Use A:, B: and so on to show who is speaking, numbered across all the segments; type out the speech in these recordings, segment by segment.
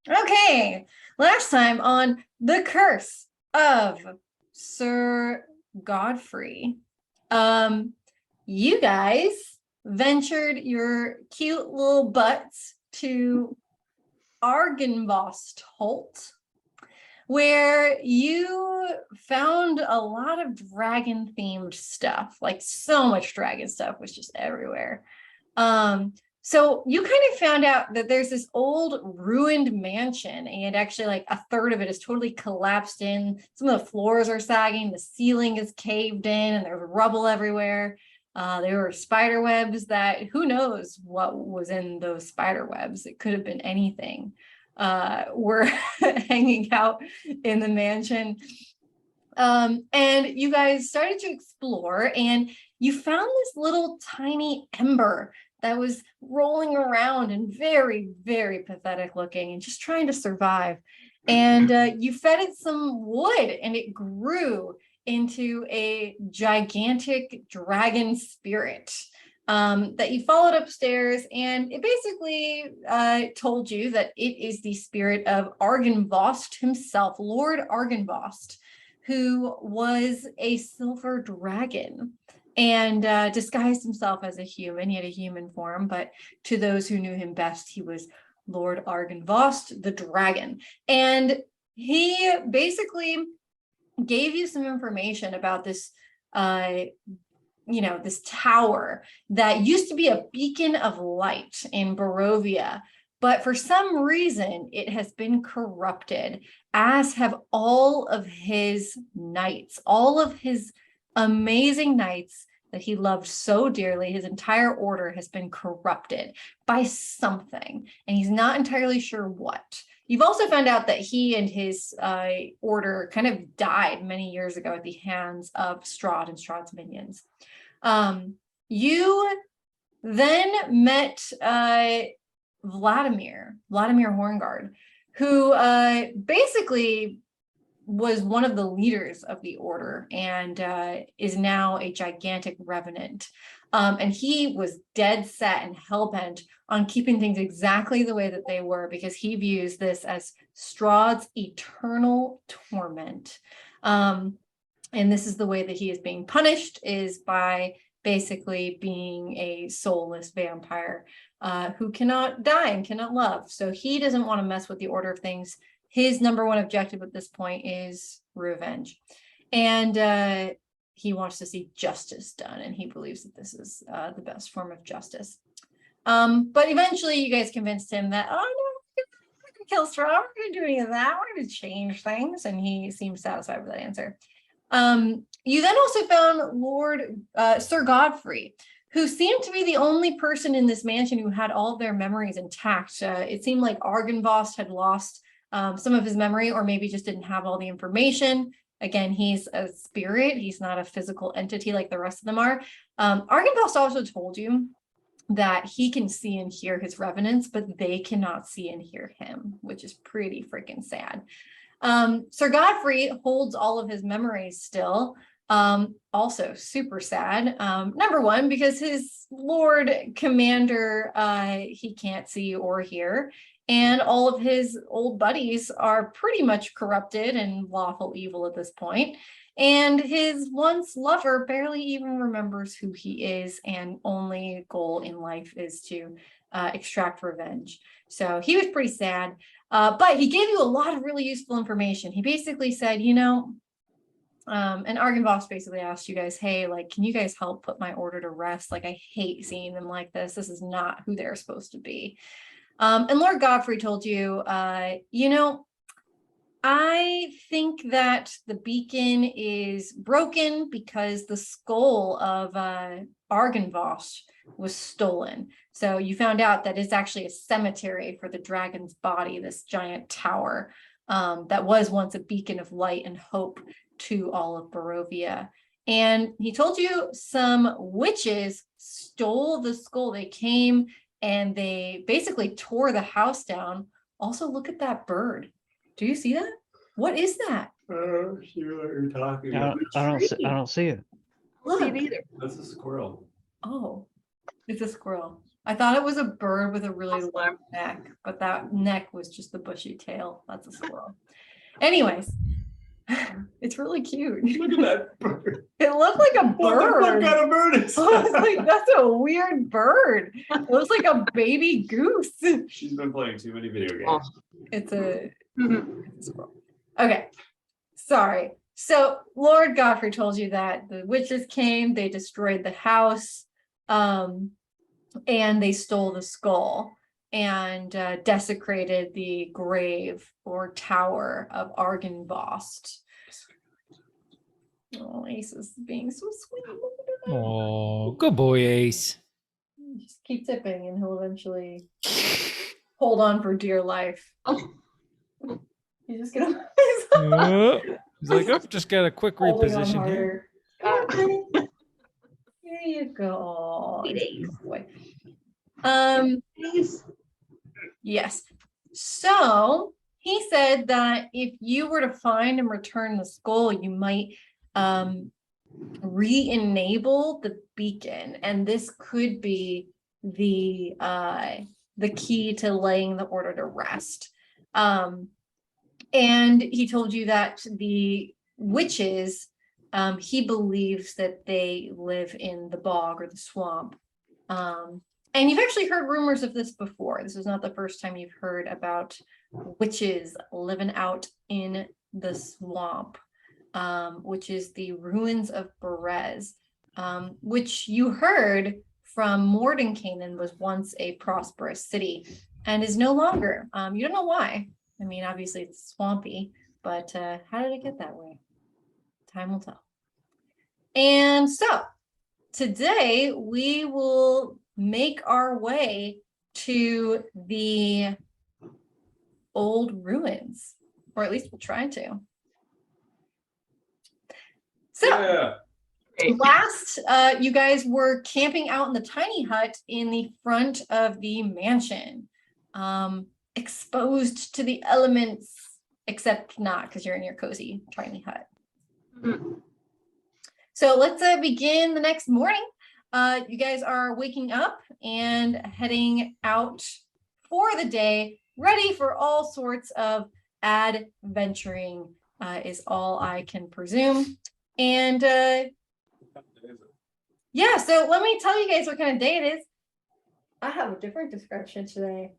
A: Okay, last time on The Curse of Sir Godfrey, you guys ventured your cute little butts to Argynvost Holt, where you found a lot of dragon-themed stuff. Like, so much dragon stuff was just everywhere. So you kind of found out that there's this old ruined mansion, and actually like a third of it is totally collapsed in. Some of the floors are sagging, the ceiling is caved in, and there's rubble everywhere. There were spider webs that, who knows what was in those spider webs? It could have been anything. Were hanging out in the mansion. And you guys started to explore, and you found this little tiny ember that was rolling around and very, very pathetic looking and just trying to survive. And you fed it some wood, and it grew into a gigantic dragon spirit that you followed upstairs, and it basically told you that it is the spirit of Argynvost himself, Lord Argynvost, who was a silver dragon and disguised himself as a human. He had a human form, but to those who knew him best, he was Lord Argynvost, the dragon. And he basically gave you some information about this this tower that used to be a beacon of light in Barovia, but for some reason it has been corrupted, as have all of his knights, all of his amazing knights that he loved so dearly. His entire order has been corrupted by something, and he's not entirely sure what. You've also found out that he and his order kind of died many years ago at the hands of Strahd and Strahd's minions. You then met Vladimir Horngard, who basically was one of the leaders of the order and is now a gigantic revenant. And he was dead set and hell-bent on keeping things exactly the way that they were, because he views this as Strahd's eternal torment. And this is the way that he is being punished, is by basically being a soulless vampire who cannot die and cannot love. So he doesn't want to mess with the order of things. His number one objective at this point is revenge. And he wants to see justice done, and he believes that this is the best form of justice. But eventually you guys convinced him that, oh, no, we're going to kill Strahd. We're not going to do any of that. We're going to change things. And he seems satisfied with that answer. You then also found Sir Godfrey, who seemed to be the only person in this mansion who had all of their memories intact. It seemed like Argynvost had lost some of his memory, or maybe just didn't have all the information. Again, he's a spirit. He's not a physical entity like the rest of them are. Argynvost also told you that he can see and hear his revenants, but they cannot see and hear him, which is pretty freaking sad. Sir Godfrey holds all of his memories still. Also super sad. Number one, because his Lord Commander, he can't see or hear. And all of his old buddies are pretty much corrupted and lawful evil at this point. And his once lover barely even remembers who he is, and only goal in life is to extract revenge. So he was pretty sad. But he gave you a lot of really useful information. He basically said, and Argynvost basically asked you guys, hey, like, can you guys help put my order to rest? Like, I hate seeing them like this. This is not who they're supposed to be. And Lord Godfrey told you, I think that the beacon is broken because the skull of Argynvost was stolen. So you found out that it's actually a cemetery for the dragon's body, this giant tower that was once a beacon of light and hope to all of Barovia. And he told you some witches stole the skull. They came and they basically tore the house down. Also, look at that bird. Do you see that? What is that?
B: I don't see what you're talking
C: I
B: about.
C: don't see it.
A: Look.
D: See it either.
B: That's a squirrel.
A: Oh, it's a squirrel. I thought it was a bird with a really long neck, but that neck was just the bushy tail. That's a squirrel. Anyways, it's really cute.
B: Look at that bird.
A: It looked like a
B: What the fuck
A: bird.
B: kind of bird is
A: I was
B: that?
A: like, that's a weird bird. It looks like a baby goose.
B: She's been playing too many video
C: Oh.
B: games.
A: It's a squirrel. Okay, sorry. So Lord Godfrey told you that the witches came, they destroyed the house, and they stole the skull and desecrated the grave or tower of Argynvost. Oh, Ace is being so sweet. Look at him.
D: Oh, good boy, Ace.
A: Just keep tipping and he'll eventually hold on for dear life. He's just gonna
D: He's like, I've just got a quick
A: holding on
D: reposition here.
A: harder. Here you go.
C: Sweet Ace.
A: Boy.
C: Please.
A: Yes. So he said that if you were to find and return the skull, you might re-enable the beacon, and this could be the key to laying the order to rest. And he told you that the witches, he believes that they live in the bog or the swamp. And you've actually heard rumors of this before. This is not the first time you've heard about witches living out in the swamp, which is the ruins of Berez, which you heard from Mordenkainen was once a prosperous city and is no longer. You don't know why. I mean, obviously it's swampy, but how did it get that way? Time will tell. And so today we will make our way to the old ruins, or at least we'll try to. So
B: Yeah.
A: last, you guys were camping out in the tiny hut in the front of the mansion, exposed to the elements, except not because you're in your cozy tiny hut.
C: Mhm.
A: So let's begin the next morning. You guys are waking up and heading out for the day, ready for all sorts of adventuring, is all I can presume. And yeah, so let me tell you guys what kind of day it is. I have a different description today.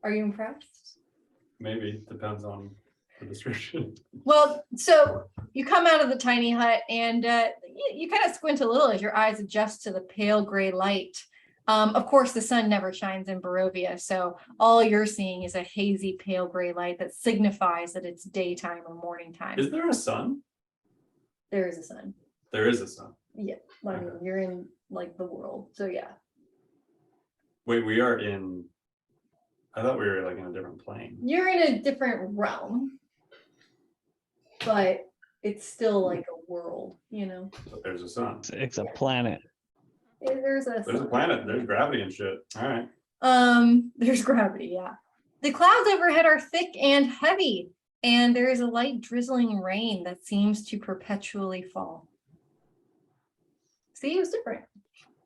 A: Are you impressed?
B: Maybe, depends on the description.
A: Well, so you come out of the tiny hut and you kind of squint a little as your eyes adjust to the pale gray light. Of course, the sun never shines in Barovia, so all you're seeing is a hazy pale gray light that signifies that it's daytime or morning time.
B: Is there a sun?
A: There is a sun.
B: There is a sun.
A: Yeah, I mean, you're in like the world, so yeah.
B: Wait, we are in. I thought we were like in a different plane.
A: You're in a different realm, but it's still like a world, you know?
B: But there's a sun.
E: It's a planet.
A: There's a
B: There's a planet. There's gravity and shit. All right.
A: There's gravity, yeah. The clouds overhead are thick and heavy, and there is a light drizzling rain that seems to perpetually fall. See, it was different.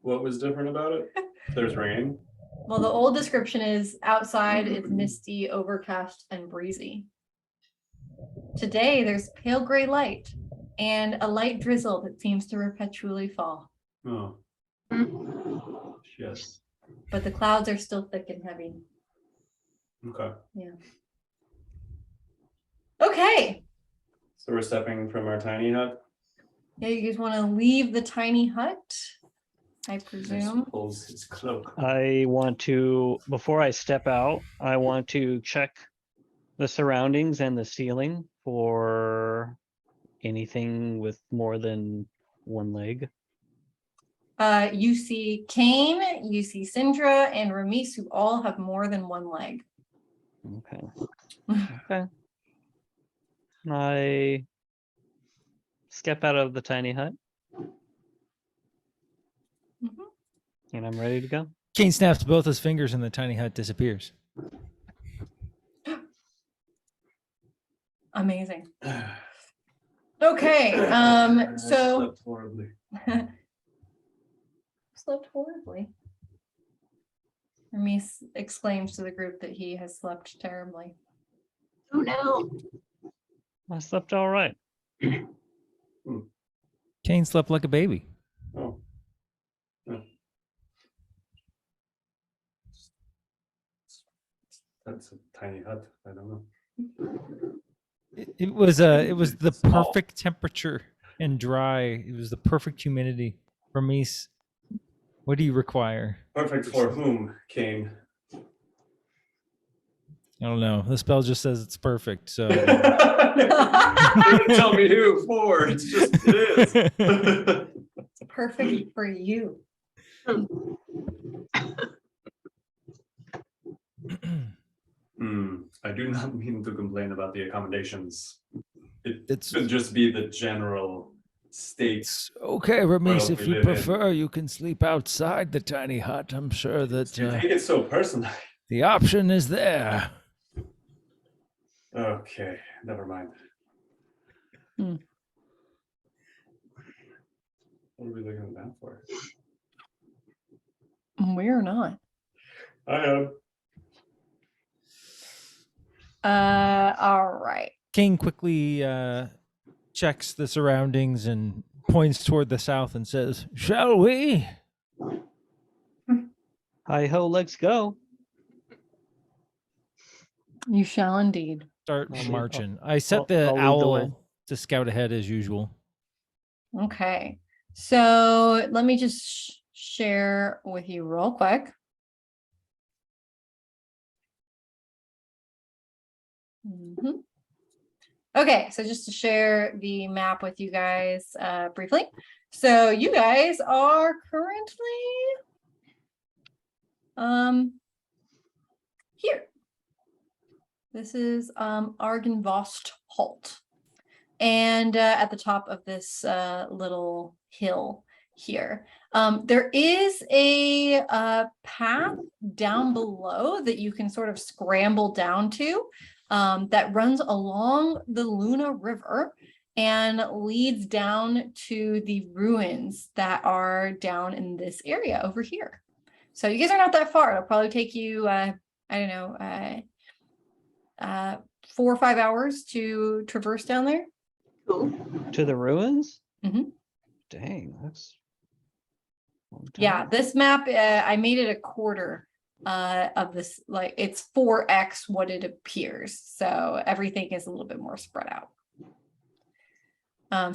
B: What was different about it? There's rain.
A: Well, the old description is outside is misty, overcast, and breezy. Today, there's pale gray light and a light drizzle that seems to perpetually fall.
B: Oh. Shit.
A: But the clouds are still thick and heavy.
B: Okay.
A: Okay.
B: So we're stepping from our tiny hut.
A: Yeah, you guys want to leave the tiny hut, I presume.
B: Pulls his cloak.
E: I want to, before I step out, I want to check the surroundings and the ceiling for anything with more than one leg.
A: You see Kane, you see Sindra, and Ramis, who all have more than one leg.
E: Okay. Okay. I step out of the tiny hut
A: Mhm.
E: and I'm ready to go.
D: Kane snaps both his fingers and the tiny hut disappears.
A: Amazing. Okay,
B: I
A: so
B: slept horribly.
A: slept horribly. Hermes exclaims to the group that he has slept terribly.
C: Oh no.
E: I slept all right.
D: Kane slept like a baby.
B: Oh. Yeah. That's a tiny hut. I don't know.
D: It was the
B: Small.
D: perfect temperature and dry. It was the perfect humidity. Hermes, what do you require?
B: Perfect for whom, Kane?
D: I don't know. The spell just says it's perfect. So
B: They didn't tell me who for. It's just it is.
A: It's perfect for you.
B: I do not mean to complain about the accommodations. It
D: It's-
B: could just be the general state.
D: It's okay, Hermes.
B: Well,
D: If
B: we
D: you
B: live in-
D: prefer, you can sleep outside the tiny hut. I'm sure that
B: You take it so personal.
D: the option is there.
B: Okay, never mind.
A: Hmm.
B: What are we looking at that for?
A: We're not.
B: I am.
A: All right.
D: King quickly checks the surroundings and points toward the south and says, "Shall we?"
E: Hi ho, let's go.
A: You shall indeed.
D: Start
E: I'll lead-
D: marching. I set
E: I'll
D: the
E: lead the way.
D: owl to scout ahead as usual.
A: Okay. So let me just share with you real quick. Mhm. Okay, so just to share the map with you guys briefly. So you guys are currently here. This is Argenvost Halt. And at the top of this little hill here. There is a path down below that you can sort of scramble down to that runs along the Luna River and leads down to the ruins that are down in this area over here. So you guys are not that far. It'll probably take you, I don't know, 4 or 5 hours to traverse down there.
C: Cool.
E: To the ruins?
A: Mhm.
E: Dang, that's a long
A: Yeah,
E: time.
A: this map, I made it a quarter of this, like it's 4x what it appears. So everything is a little bit more spread out.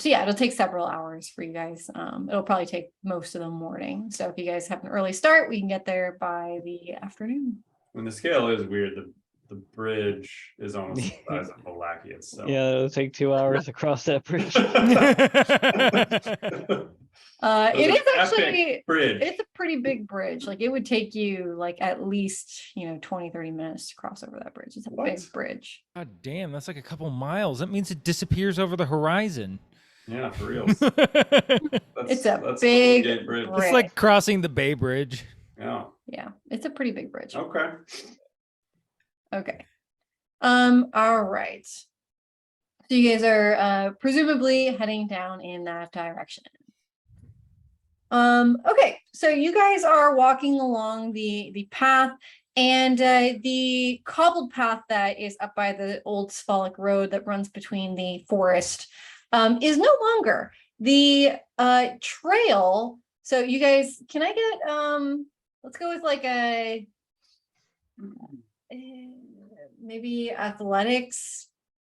A: So yeah, it'll take several hours for you guys. It'll probably take most of the morning. So if you guys have an early start, we can get there by the afternoon.
B: When the scale is weird, the bridge is almost the size of Malaki itself.
E: Yeah, it'll take 2 hours across that bridge.
A: It is
B: Epic
A: actually,
B: bridge.
A: it's a pretty big bridge. Like it would take you like at least, 20, 30 minutes to cross over that bridge. It's a big
B: What?
A: bridge.
D: God damn, that's like a couple miles. That means it disappears over the horizon.
B: Yeah, for real.
D: It's
A: It's a
B: That's
A: big
B: Gate Bridge.
A: bridge.
D: like crossing the Bay Bridge.
B: Yeah.
A: Yeah, it's a pretty big bridge.
B: Okay.
A: Okay. All right. So you guys are presumably heading down in that direction. Okay, so you guys are walking along the path, and the cobbled path that is up by the old Sphalic road that runs between the forest is no longer. The trail, so you guys, can I get let's go with like a maybe athletics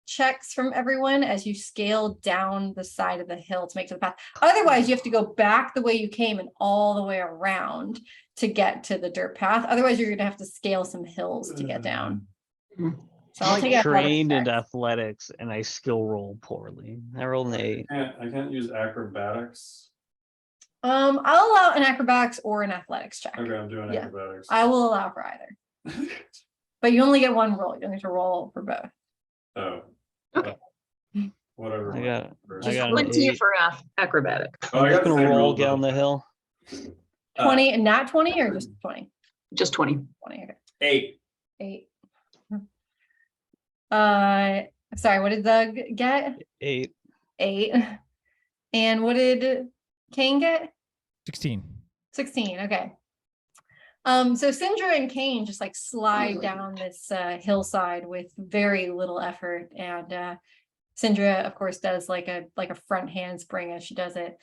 A: checks from everyone as you scale down the side of the hill to make to the path. Otherwise, you have to go back the way you came and all the way around to get to the dirt path. Otherwise, you're gonna have to scale some hills to get down. So I'll take
E: I'm
A: athletics
E: trained in
A: checks.
E: athletics and I skill roll poorly. I rolled an 8.
B: I can't use acrobatics.
A: I'll allow an acrobatics or an athletics check.
B: Okay, I'm doing
A: Yeah.
B: acrobatics.
A: I will allow for either, but you only get one roll. You don't get to roll for both.
B: Oh.
C: Okay.
B: Whatever.
E: I got-
B: first.
E: I got an
C: 20
E: 8.
C: for acrobatic.
B: Oh, I
E: I'm
B: got
E: just
B: the
E: gonna
B: same
E: roll
B: roll
E: down the hill.
A: 20 and not 20 or just 20?
C: Just 20.
A: 20, okay.
B: 8.
A: 8. Sorry, what did Doug get?
E: 8.
A: 8. And what did Kane get?
D: 16.
A: 16, okay. So Sindra and Kane just like slide down this hillside with very little effort, and Sindra, of course, does like a front handspring as she does it,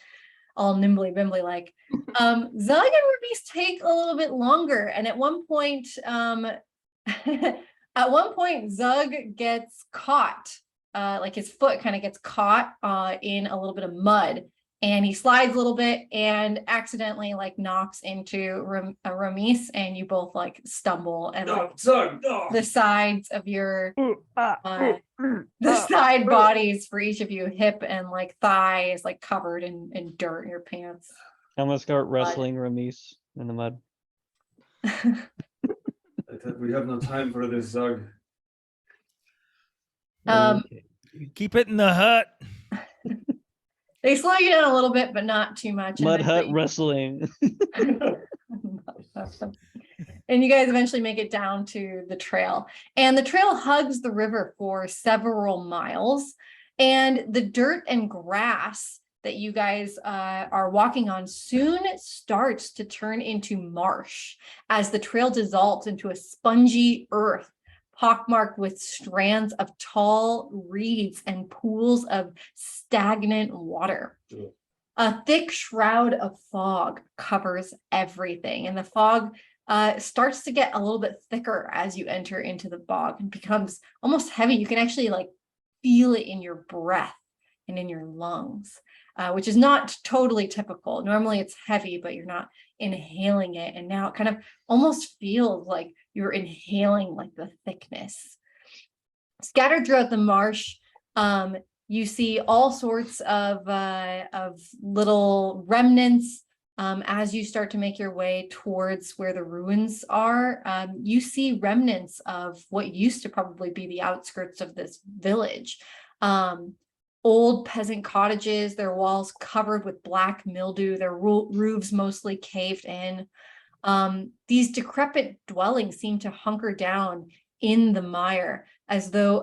A: all nimbly bimbly like. Zug and Ruby's take a little bit longer, and at one point, Zug gets caught, like his foot kind of gets caught in a little bit of mud, and he slides a little bit and accidentally like knocks into Ramis, and you both like stumble, and like the sides of your the side bodies for each of you, hip and like thigh, is like covered in dirt in your pants.
E: I'm gonna start wrestling Ramis in the mud.
B: We have no time for this, Zug.
E: Okay.
D: Keep it in the hut.
A: They slow you down a little bit, but not too much.
E: Mud hut wrestling.
A: And you guys eventually make it down to the trail, and the trail hugs the river for several miles, and the dirt and grass that you guys are walking on soon starts to turn into marsh as the trail dissolves into a spongy earth pockmarked with strands of tall reeds and pools of stagnant water.
B: Yeah.
A: A thick shroud of fog covers everything, and the fog starts to get a little bit thicker as you enter into the bog and becomes almost heavy. You can actually like feel it in your breath and in your lungs, which is not totally typical. Normally it's heavy, but you're not inhaling it. And now it kind of almost feels like you're inhaling like the thickness. Scattered throughout the marsh, you see all sorts of little remnants. As you start to make your way towards where the ruins are, you see remnants of what used to probably be the outskirts of this village. Old peasant cottages, their walls covered with black mildew, their roofs mostly caved in. These decrepit dwellings seem to hunker down in the mire as though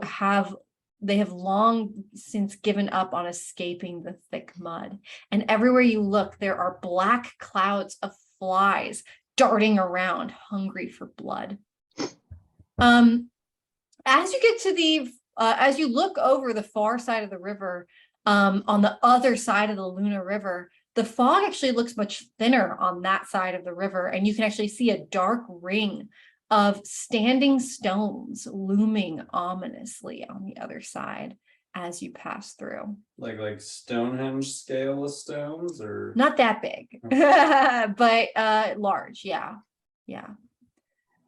A: they have long since given up on escaping the thick mud. And everywhere you look, there are black clouds of flies darting around, hungry for blood. As you get to as you look over the far side of the river, on the other side of the Luna River, the fog actually looks much thinner on that side of the river, and you can actually see a dark ring of standing stones looming ominously on the other side as you pass through.
B: Like Stonehenge scale of stones, or
A: Not that big, but large, yeah.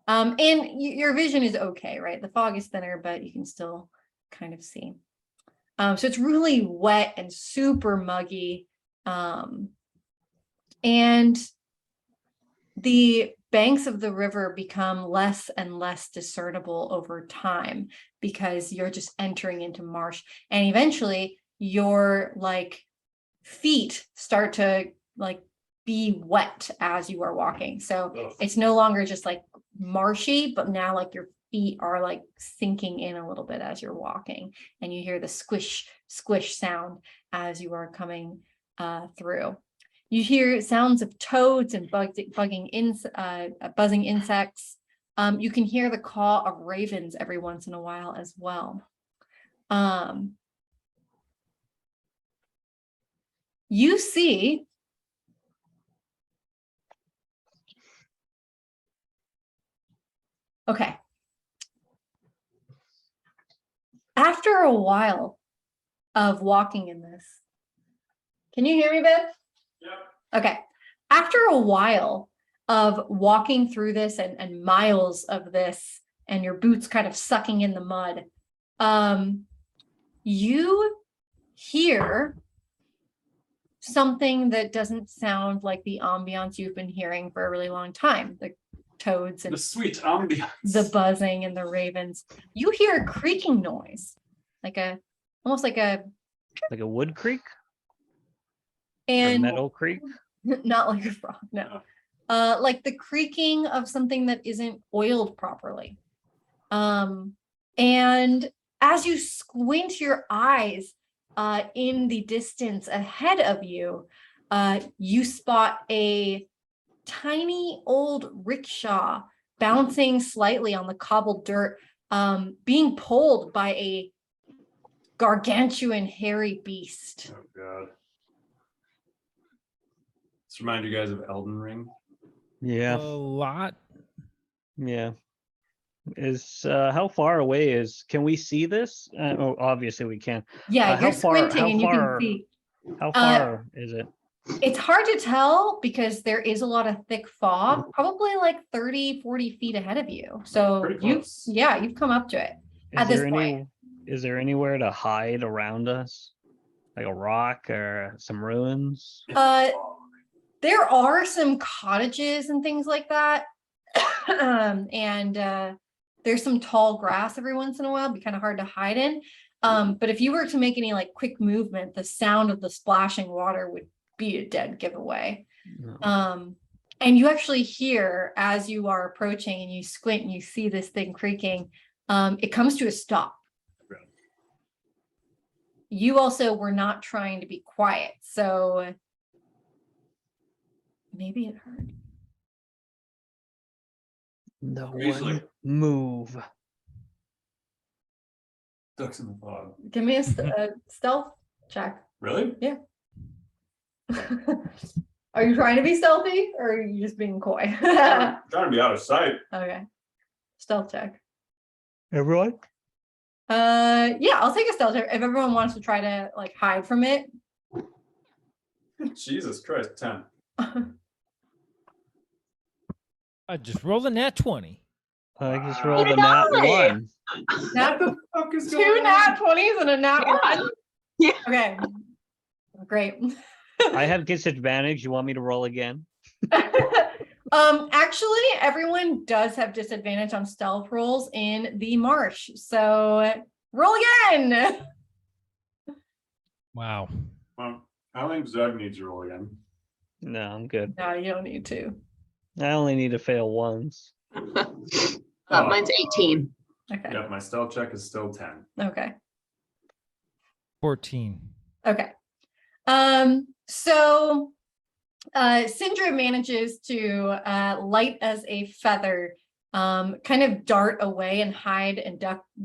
A: And your vision is okay, right? The fog is thinner, but you can still kind of see. So it's really wet and super muggy. And the banks of the river become less and less discernible over time because you're just entering into marsh, and eventually your like feet start to like be wet as you are walking. So it's no longer just like marshy, but now like your feet are like sinking in a little bit as you're walking, and you hear the squish squish sound as you are coming through. You hear sounds of toads and buzzing insects. You can hear the caw of ravens every once in a while as well. You see okay. After a while of walking in this, can you hear me, Ben?
B: Yep.
A: Okay. After a while of walking through this and miles of this, and your boots kind of sucking in the mud, you hear something that doesn't sound like the ambiance you've been hearing for a really long time. The toads and
B: the sweet ambiance,
A: the buzzing and the ravens. You hear a creaking noise, almost like a
E: wood creek or
A: and
E: metal creek.
A: not like a frog, no. Like the creaking of something that isn't oiled properly. And as you squint your eyes in the distance ahead of you, you spot a tiny old rickshaw bouncing slightly on the cobbled dirt, being pulled by a gargantuan hairy beast.
B: Oh god. Let's remind you guys of Elden Ring.
E: Yeah,
D: A lot.
E: yeah. Is how far away is? Can we see this? Oh, obviously we can.
A: Yeah,
E: How
A: you're
E: far-
A: squinting
E: how
A: and you can
E: far-
A: see.
E: How far is it?
A: It's hard to tell because there is a lot of thick fog, probably like 30, 40 feet ahead of you. So
B: Pretty
A: you've,
B: close.
A: yeah, you've come up to it.
E: Is
A: At this
E: there
A: point.
E: is there anywhere to hide around us? Like a rock or some ruins?
A: There are some cottages and things like that. There's some tall grass every once in a while, be kind of hard to hide in. But if you were to make any like quick movement, the sound of the splashing water would be a dead giveaway.
E: No.
A: And you actually hear as you are approaching and you squint and you see this thing creaking, it comes to a stop.
B: Right.
A: You also were not trying to be quiet, so maybe it heard.
E: No
B: Usually-
E: one move.
B: Ducks in the fog.
A: Give me a stealth check.
B: Really?
A: Are you trying to be stealthy or are you just being coy?
B: Trying to be out of sight.
A: Okay. Stealth check.
E: Everyone?
A: Yeah, I'll take a stealth check if everyone wants to try to like hide from it.
B: Jesus Christ, 10.
D: I just rolled a nat 20.
E: I just
B: Wow.
E: rolled a nat one.
A: Nat,
B: What the fuck is
A: two
B: going
A: nat
B: on?
A: 20s and a nat
C: Yeah.
A: 1.
C: Yeah.
A: Okay. Great.
E: I have disadvantage. You want me to roll again?
A: Actually, everyone does have disadvantage on stealth rolls in the marsh. So roll again.
D: Wow.
B: Well, I don't think Zug needs to roll again.
E: No, I'm good.
A: No, you don't need to.
E: I only need to fail once.
C: Mine's 18.
A: Okay.
B: Yep, my stealth check is still 10.
A: Okay.
D: 14.
A: Okay. So Sindra manages to light as a feather, kind of dart away and hide and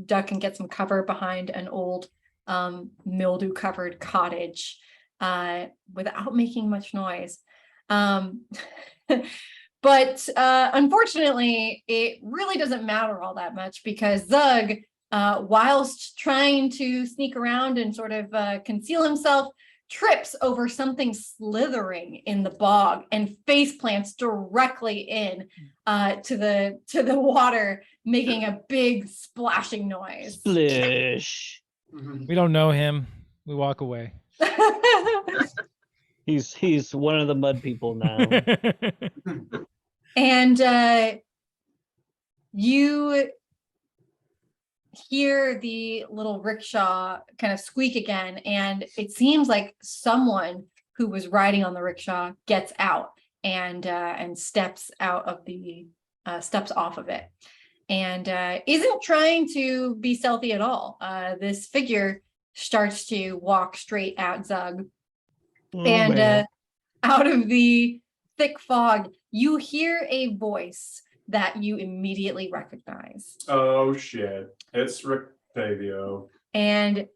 A: duck and get some cover behind an old mildew covered cottage without making much noise. But unfortunately, it really doesn't matter all that much because Zug, whilst trying to sneak around and sort of conceal himself, trips over something slithering in the bog and face plants directly in to the water, making a big splashing noise.
E: Splish.
D: We don't know him. We walk away.
E: He's one of the mud people now.
A: And you hear the little rickshaw kind of squeak again, and it seems like someone who was riding on the rickshaw gets out and steps out of the steps off of it, and isn't trying to be stealthy at all. This figure starts to walk straight at Zug,
E: Oh,
A: and
E: man.
A: out of the thick fog, you hear a voice that you immediately recognize.
B: Oh shit. It's Rictavio.
A: And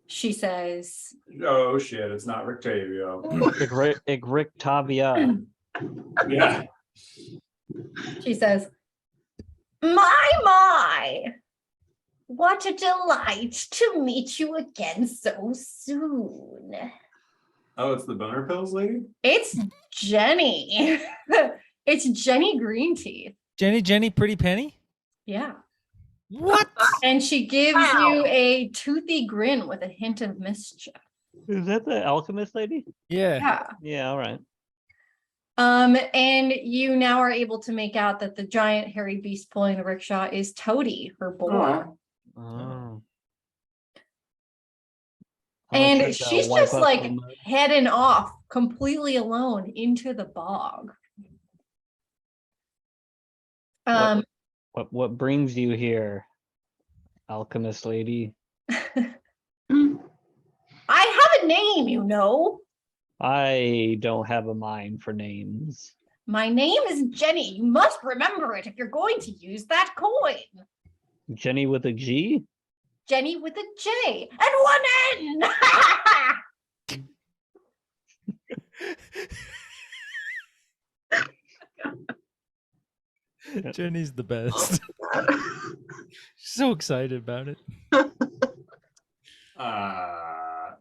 A: she says,
B: Oh shit, it's not Rictavio.
E: Igrictavia.
B: Yeah.
A: she says, my, what a delight to meet you again so soon.
B: Oh, it's the boner pills lady?
A: It's Jenny. It's Jenny Greenteeth.
D: Jenny, Pretty Penny?
A: Yeah.
D: What?
A: And she gives
C: Wow.
A: you a toothy grin with a hint of mischief.
E: Is that the alchemist lady?
D: Yeah.
A: Yeah.
E: Yeah, all right.
A: And you now are able to make out that the giant hairy beast pulling the rickshaw is Toady, her boy.
B: Aw.
E: Oh.
A: And
E: I'll try to
A: she's
E: wipe
A: just
E: up
A: like
E: the mud.
A: heading off completely alone into the bog.
E: What brings you here, alchemist lady?
A: I have a name, you know.
E: I don't have a mind for names.
A: My name is Jenny. You must remember it if you're going to use that coin.
E: Jenny with a G?
A: Jenny with a J and one N.
D: Jenny's the best. She's so excited about it.
B: I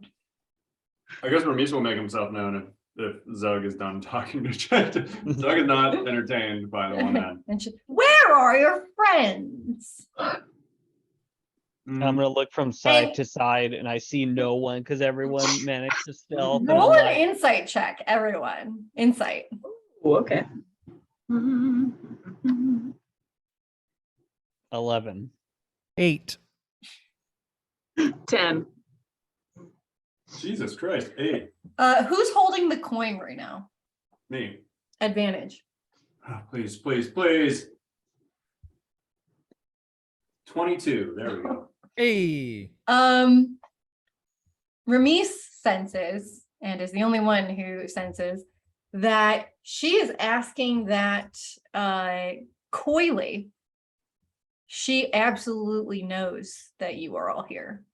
B: guess Ramis will make himself known if Zug is done talking to Chet. Zug is not entertained by the one man.
A: And where are your friends?
E: I'm gonna look from side
A: And-
E: to side and I see no one because everyone managed to stealth. and
A: Roll
E: I'm
A: an
E: like,
A: insight check, everyone. Insight.
C: Ooh, okay.
E: 11.
D: 8.
C: 10.
B: Jesus Christ, 8.
A: Who's holding the coin right now?
B: Me.
A: Advantage.
B: Oh, please, please, please. 22. There we go.
D: Hey.
A: Ramis senses, and is the only one who senses, that she is asking that coyly. She absolutely knows that you are all here.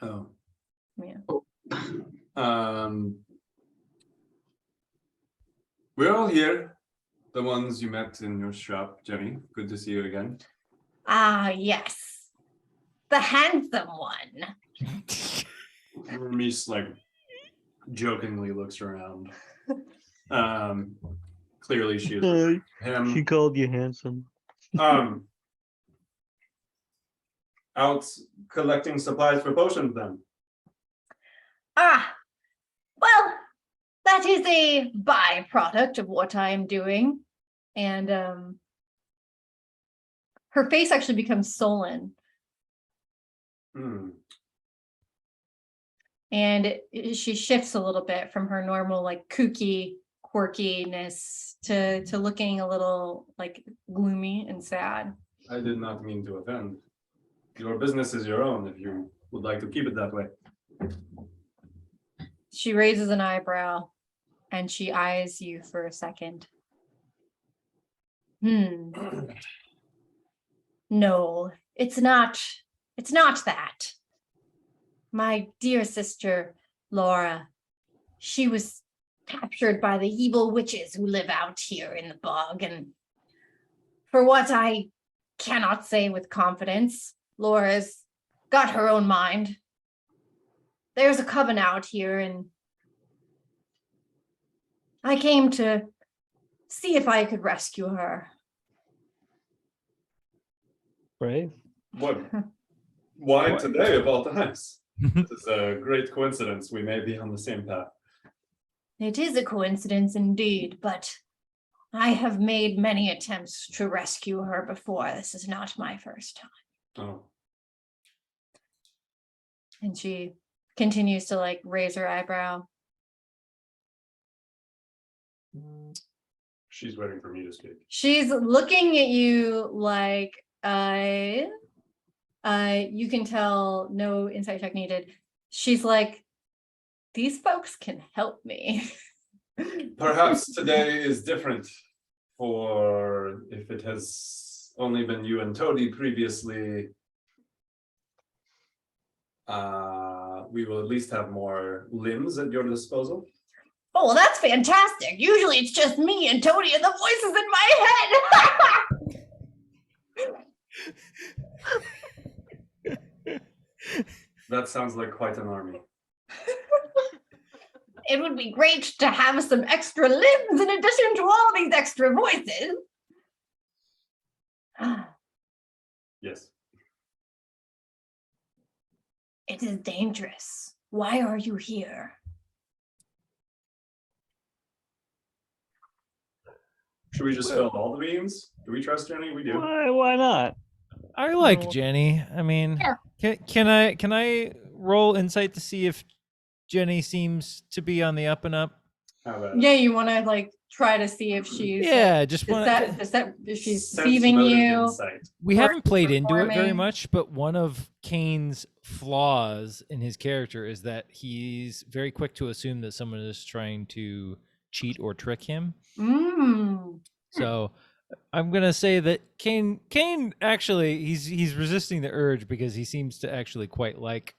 B: Oh.
A: Yeah.
B: We're all here. The ones you met in your shop, Jenny. Good to see you again.
A: Ah, yes. The handsome one.
B: Ramis like jokingly looks around. Clearly she is him.
E: She called you handsome.
B: Out collecting supplies for potions then.
A: Ah, well, that is a byproduct of what I am doing. And her face actually becomes sullen.
B: Hmm.
A: And she shifts a little bit from her normal like kooky quirkiness to looking a little like gloomy and sad.
B: I did not mean to offend. Your business is your own if you would like to keep it that way.
A: She raises an eyebrow and she eyes you for a second. No, it's not that. My dear sister, Laura, she was captured by the evil witches who live out here in the bog, and for what I cannot say with confidence, Laura's got her own mind. There's a coven out here, and I came to see if I could rescue her.
E: Brave.
B: What? Why today of all times? This is a great coincidence. We may be on the same path.
A: It is a coincidence indeed, but I have made many attempts to rescue her before. This is not my first time.
B: Oh.
A: And she continues to like raise her eyebrow.
B: She's waiting for me to speak.
A: She's looking at you like you can tell, no insight check needed. She's like, these folks can help me.
B: Perhaps today is different, for if it has only been you and Toady previously, we will at least have more limbs at your disposal.
A: Oh, well, that's fantastic. Usually it's just me and Tony and the voices in my head.
B: That sounds like quite an army.
A: It would be great to have some extra limbs in addition to all these extra voices.
B: Yes.
A: It is dangerous. Why are you here?
B: Should we just fill all the beans? Do we trust Jenny? We do.
E: Why not?
D: I like Jenny. I mean, can I roll insight to see if Jenny seems to be on the up and up?
B: How about
A: Yeah, you want to like try to see if she's
D: Yeah, just want
A: if she's
B: sense
A: deceiving
B: motive
A: you.
B: insight?
D: we
A: or
D: haven't played into it very
A: performing.
D: much, but one of Kane's flaws in his character is that he's very quick to assume that someone is trying to cheat or trick him.
A: Mm.
D: So I'm gonna say that Kane actually he's resisting the urge because he seems to actually quite like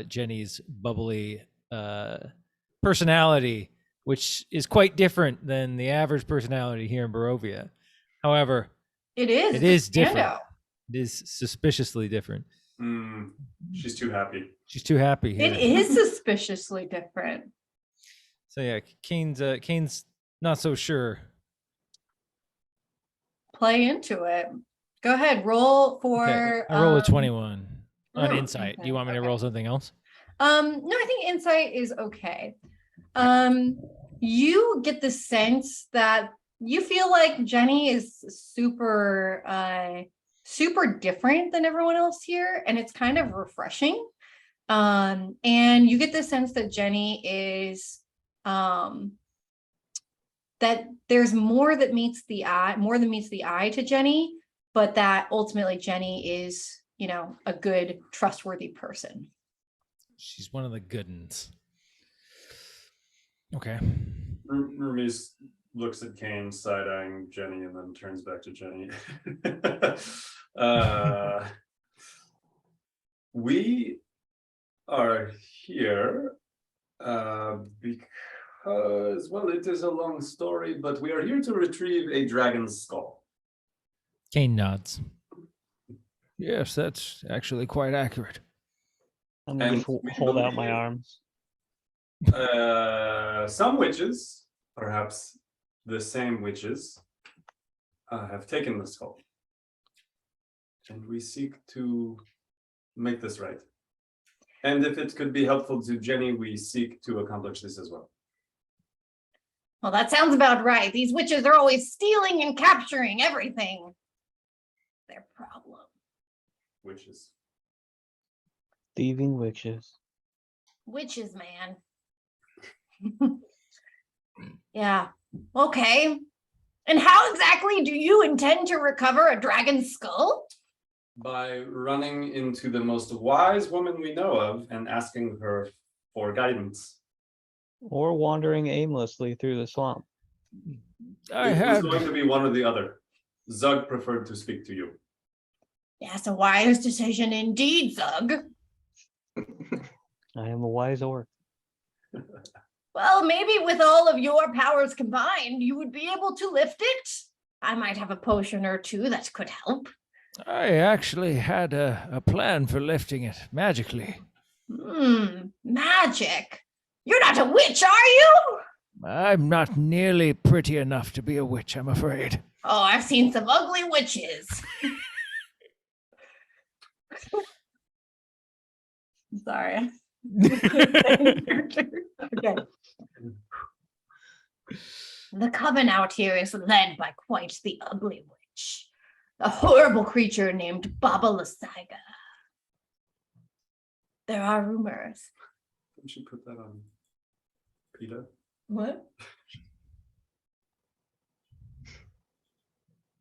D: Jenny's bubbly personality, which is quite different than the average personality here in Barovia. However,
A: It is.
D: it
A: It's
D: is
A: a
D: different.
A: standout.
D: It is suspiciously different.
B: She's too happy.
D: She's too happy here.
A: It is suspiciously different.
D: So yeah, Kane's not so sure.
A: Play into it. Go ahead. Roll for.
D: Okay, I roll a 21 on
A: ooh,
D: insight. Do you
A: okay,
D: want me to
A: okay.
D: roll something else?
A: No, I think insight is okay. You get the sense that you feel like Jenny is super different than everyone else here, and it's kind of refreshing. And you get the sense that Jenny is that there's more that meets the eye to Jenny, but that ultimately Jenny is, a good, trustworthy person.
D: She's one of the good ones. Okay.
B: Hermes looks at Kane, side-eyeing Jenny, and then turns back to Jenny. We are here because, well, it is a long story, but we are here to retrieve a dragon's skull.
D: Kane nods. Yes, that's actually quite accurate.
E: I'm gonna
B: And
E: just
B: we
E: hold out my
B: believe-
E: arms.
B: Some witches, perhaps the same witches, have taken the skull. And we seek to make this right. And if it could be helpful to Jenny, we seek to accomplish this as well.
A: Well, that sounds about right. These witches are always stealing and capturing everything. Their problem.
B: Witches.
E: Thieving witches.
A: Witches, man. Yeah. Okay. And how exactly do you intend to recover a dragon's skull?
B: By running into the most wise woman we know of and asking her for guidance.
E: Or wandering aimlessly through the swamp.
B: It was going to be one or the other. Zug preferred to speak to you.
A: That's a wise decision indeed, Zug.
E: I am a wise orc.
A: Well, maybe with all of your powers combined, you would be able to lift it. I might have a potion or two that could help.
D: I actually had a plan for lifting it magically.
A: Magic. You're not a witch, are you?
D: I'm not nearly pretty enough to be a witch, I'm afraid.
A: Oh, I've seen some ugly witches. I'm sorry. Okay. The coven out here is led by quite the ugly witch, a horrible creature named Baba Lysaga. There are rumors.
B: We should put that on Peter.
A: What?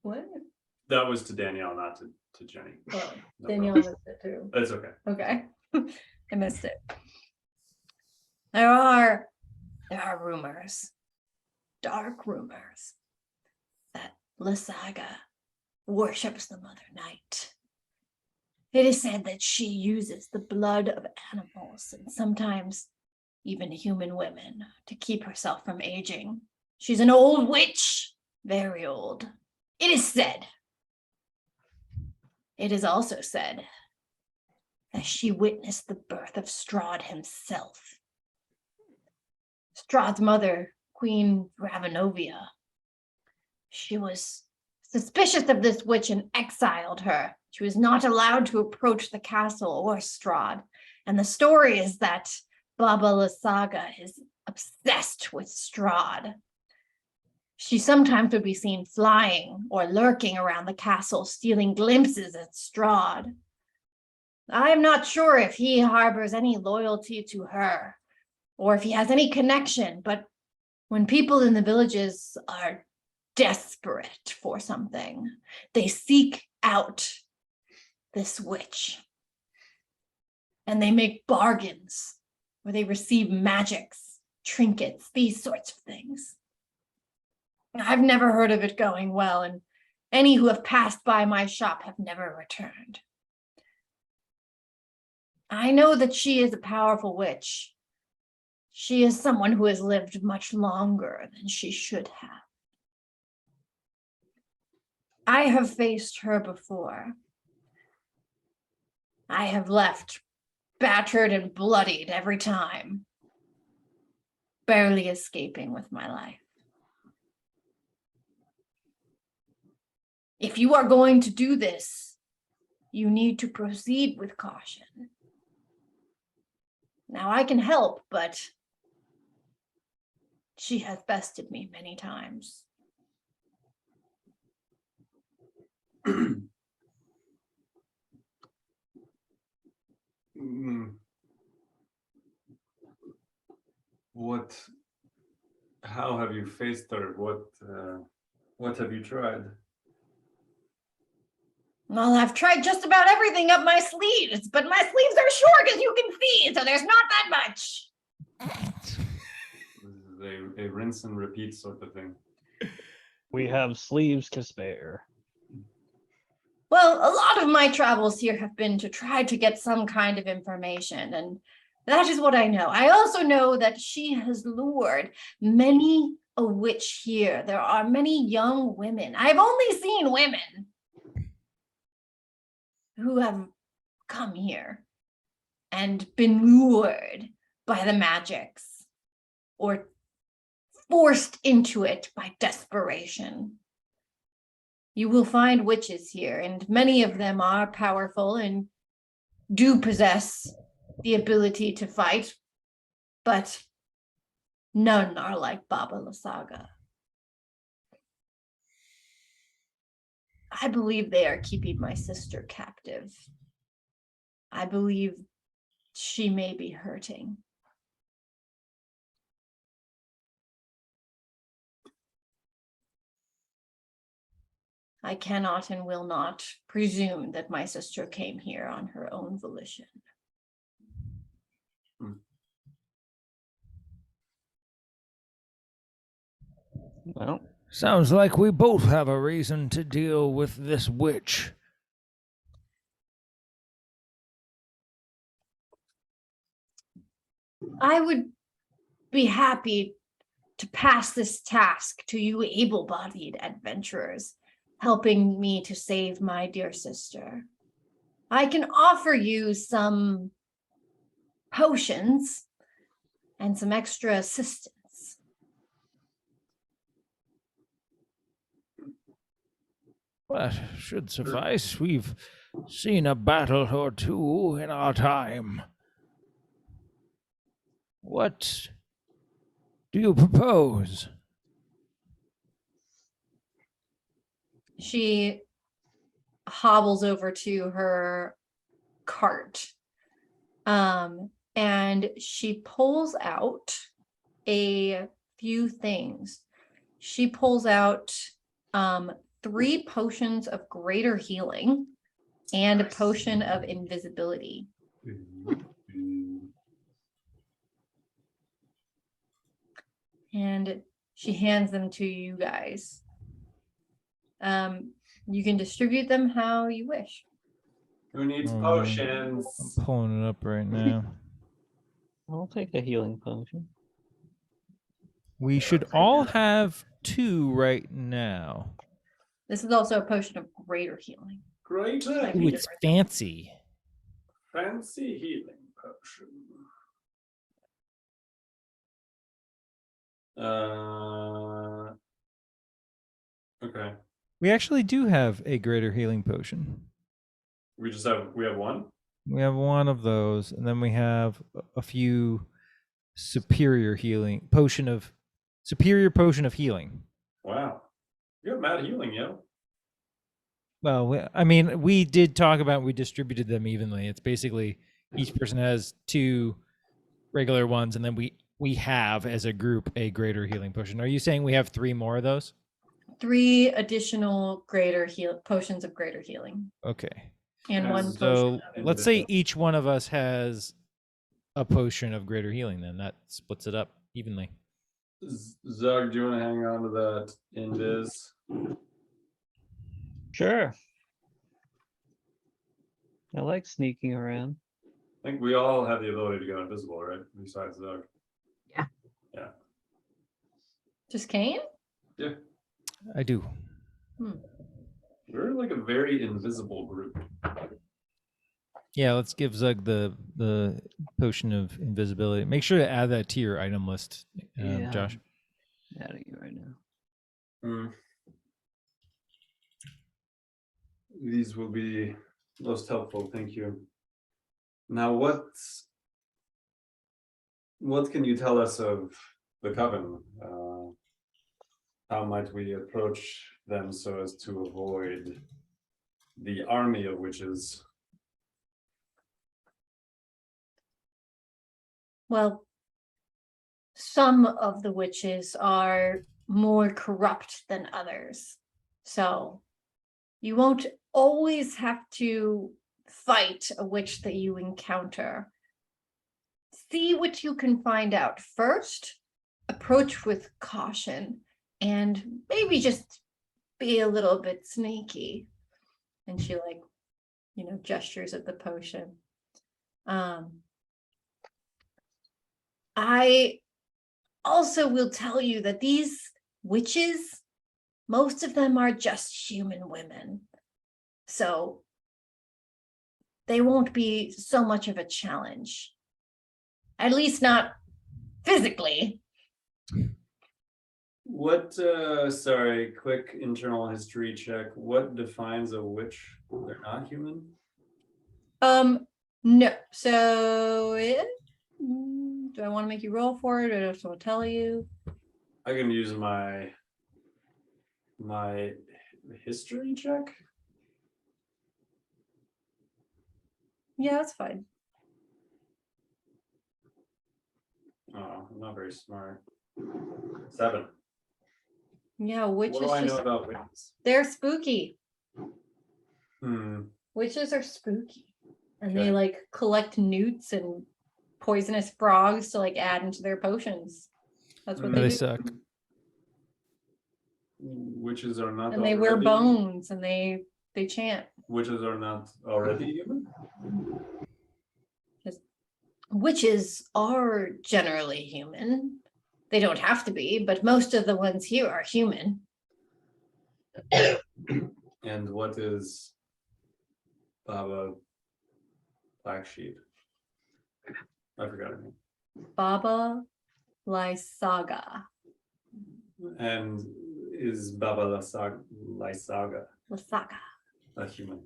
A: What?
B: That was to Danielle, not to Jenny.
A: Oh,
B: No
A: Danielle
B: problem.
A: missed it too.
B: That's okay.
A: Okay. I missed it. There are rumors, dark rumors, that Lysaga worships the Mother Night. It is said that she uses the blood of animals and sometimes even human women to keep herself from aging. She's an old witch, very old. It is said. It is also said that she witnessed the birth of Strahd himself. Strahd's mother, Queen Ravenovia. She was suspicious of this witch and exiled her. She was not allowed to approach the castle or Strahd. And the story is that Baba Lysaga is obsessed with Strahd. She sometimes would be seen flying or lurking around the castle, stealing glimpses at Strahd. I am not sure if he harbors any loyalty to her or if he has any connection, but when people in the villages are desperate for something, they seek out this witch and they make bargains where they receive magics trinkets, these sorts of things. I've never heard of it going well, and any who have passed by my shop have never returned. I know that she is a powerful witch. She is someone who has lived much longer than she should have. I have faced her before. I have left battered and bloodied every time, barely escaping with my life. If you are going to do this, you need to proceed with caution. Now, I can help, but she has bested me many times.
B: How have you faced her? What have you tried?
A: Well, I've tried just about everything up my sleeves, but my sleeves are short, as you can see, so there's not that much.
B: This is a rinse and repeat sort of thing.
E: We have sleeves to spare.
A: Well, a lot of my travels here have been to try to get some kind of information, and that is what I know. I also know that she has lured many a witch here. There are many young women. I've only seen women who have come here and been lured by the magics or forced into it by desperation. You will find witches here, and many of them are powerful and do possess the ability to fight, but none are like Baba Lysaga. I believe they are keeping my sister captive. I believe she may be hurting. I cannot and will not presume that my sister came here on her own volition.
E: Well,
D: Sounds like we both have a reason to deal with this witch.
A: I would be happy to pass this task to you able-bodied adventurers, helping me to save my dear sister. I can offer you some potions and some extra assistance.
D: That should suffice. We've seen a battle or two in our time. What do you propose?
A: She hobbles over to her cart, and she pulls out a few things. She pulls out 3 potions of greater healing and a potion of invisibility. And she hands them to you guys. You can distribute them how you wish.
B: Who needs
D: I'm
B: potions?
D: pulling it up right now.
E: I'll take a healing potion.
D: We should all have 2 right now.
A: This is also a potion of greater healing.
B: Great.
D: Ooh, it's fancy.
B: Fancy healing potion. Okay.
D: We actually do have a greater healing potion.
B: We have one?
D: We have one of those, and then we have a few superior potion of healing.
B: Wow. You have mad healing, yo.
D: Well, we did talk about we distributed them evenly. It's basically each person has 2 regular ones, and then we have as a group a greater healing potion. Are you saying we have 3 more of those?
A: 3 additional potions of greater healing.
D: Okay.
A: And one
D: So
A: potion.
D: let's say each one of us has a potion of greater healing, then that splits it up. evenly.
B: Zug, do you want to hang on to that invis?
E: Sure. I like sneaking around.
B: I think we all have the ability to go invisible, right? Besides Zug.
A: Just Kane?
B: Yeah,
D: I do.
B: we're like a very invisible group.
D: Yeah, let's give Zug the potion of invisibility. Make sure to add that to your item list,
E: Yeah.
D: Josh.
E: Adding it right now.
B: Hmm. These will be most helpful, thank you. Now, what can you tell us of the coven? How might we approach them so as to avoid the army of witches?
A: Well, some of the witches are more corrupt than others. So you won't always have to fight a witch that you encounter. See what you can find out first, approach with caution, and maybe just be a little bit sneaky. And she gestures at the potion. I also will tell you that these witches, most of them are just human women. So they won't be so much of a challenge. At least not physically.
B: What, sorry, quick internal history check. What defines a witch? They're not human?
A: No. So do I want to make you roll for it, or do I just want to tell you?
B: I can use my history check.
A: Yeah, that's fine.
B: Oh, I'm not very smart. 7.
A: Yeah, witches
B: What do I know about witches?
A: they're spooky. Witches are spooky. And they
B: Okay.
A: collect newts and poisonous frogs to add into their potions. That's what
B: Mm.
A: they
D: They
A: do.
D: suck.
B: Witches are not.
A: And they wear
B: already-
A: bones and they chant.
B: Witches are not already human.
A: Witches are generally human. They don't have to be, but most of the ones here are human.
B: And what is Baba Black Sheep? I forgot her name.
A: Baba Lysaga.
B: And is Baba Lysaga
A: Lysaga.
B: a human?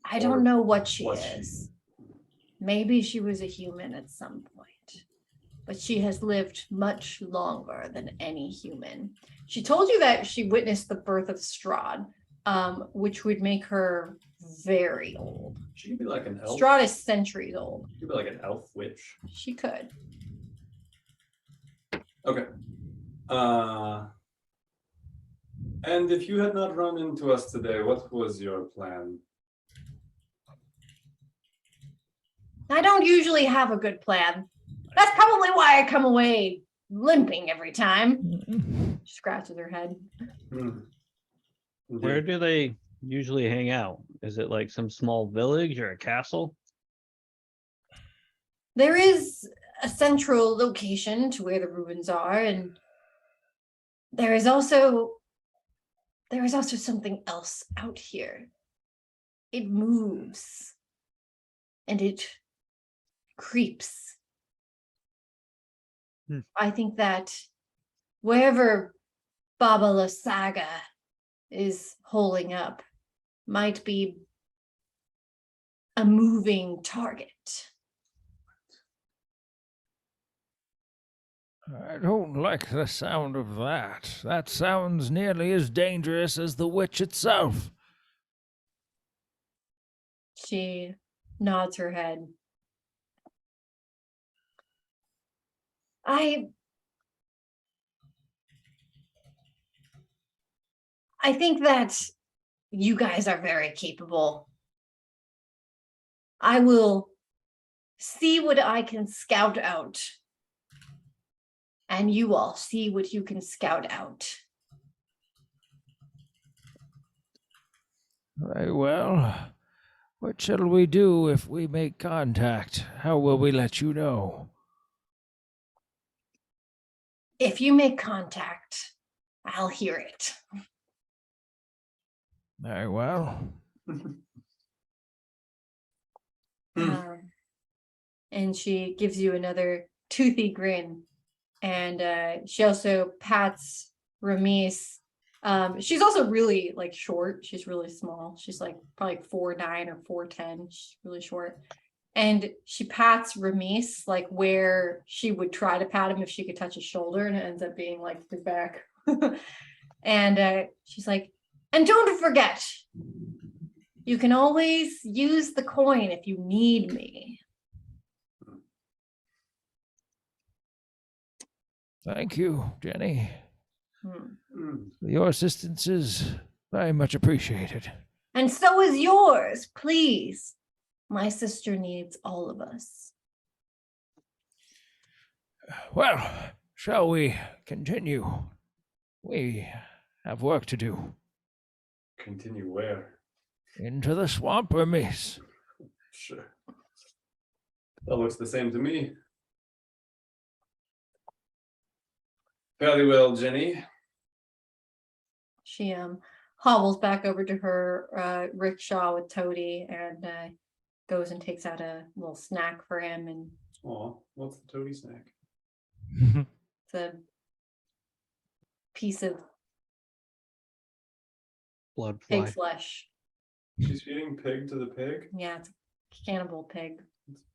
A: I don't know what she
B: was she?
A: is. Maybe she was a human at some point, but she has lived much longer than any human. She told you that she witnessed the birth of Strahd, which would make her very old.
B: She could be like an elf.
A: Strahd is centuries old.
B: She could be like an elf witch.
A: She could.
B: Okay. And if you had not run into us today, what was your plan?
A: I don't usually have a good plan. That's probably why I come away limping every time. She scratches her head.
E: Where do they usually hang out? Is it like some small village or a castle?
A: There is a central location to where the ruins are, and there is also something else out here. It moves and it creeps. I think that wherever Baba Lysaga is holding up might be a moving target.
D: I don't like the sound of that. That sounds nearly as dangerous as the witch itself.
A: She nods her head. I think that you guys are very capable. I will see what I can scout out. And you all see what you can scout out.
D: Very well. What shall we do if we make contact? How will we let you know?
A: If you make contact, I'll hear it.
D: Very well.
A: And she gives you another toothy grin. And she also pats Ramis. She's also really like short. She's really small. She's like probably 4'9" or 4'10". She's really short. And she pats Ramis like where she would try to pat him if she could touch his shoulder, and it ends up being like his back. And she's like, and don't forget, you can always use the coin if you need me.
D: Thank you, Jenny.
A: Hmm.
D: Your assistance is very much appreciated.
A: And so is yours, please. My sister needs all of us.
D: Well, shall we continue? We have work to do.
B: Continue where?
D: Into the swamp, Hermes.
B: Sure. That looks the same to me. Fairly well, Jenny.
A: She hobbles back over to her rickshaw with Toady and goes and takes out a little snack for him. And
B: Aw, what's the toady snack?
A: it's a piece of
E: Blood
A: pig
E: fly.
A: flesh.
B: She's feeding pig to the pig?
A: Yeah, it's a cannibal pig.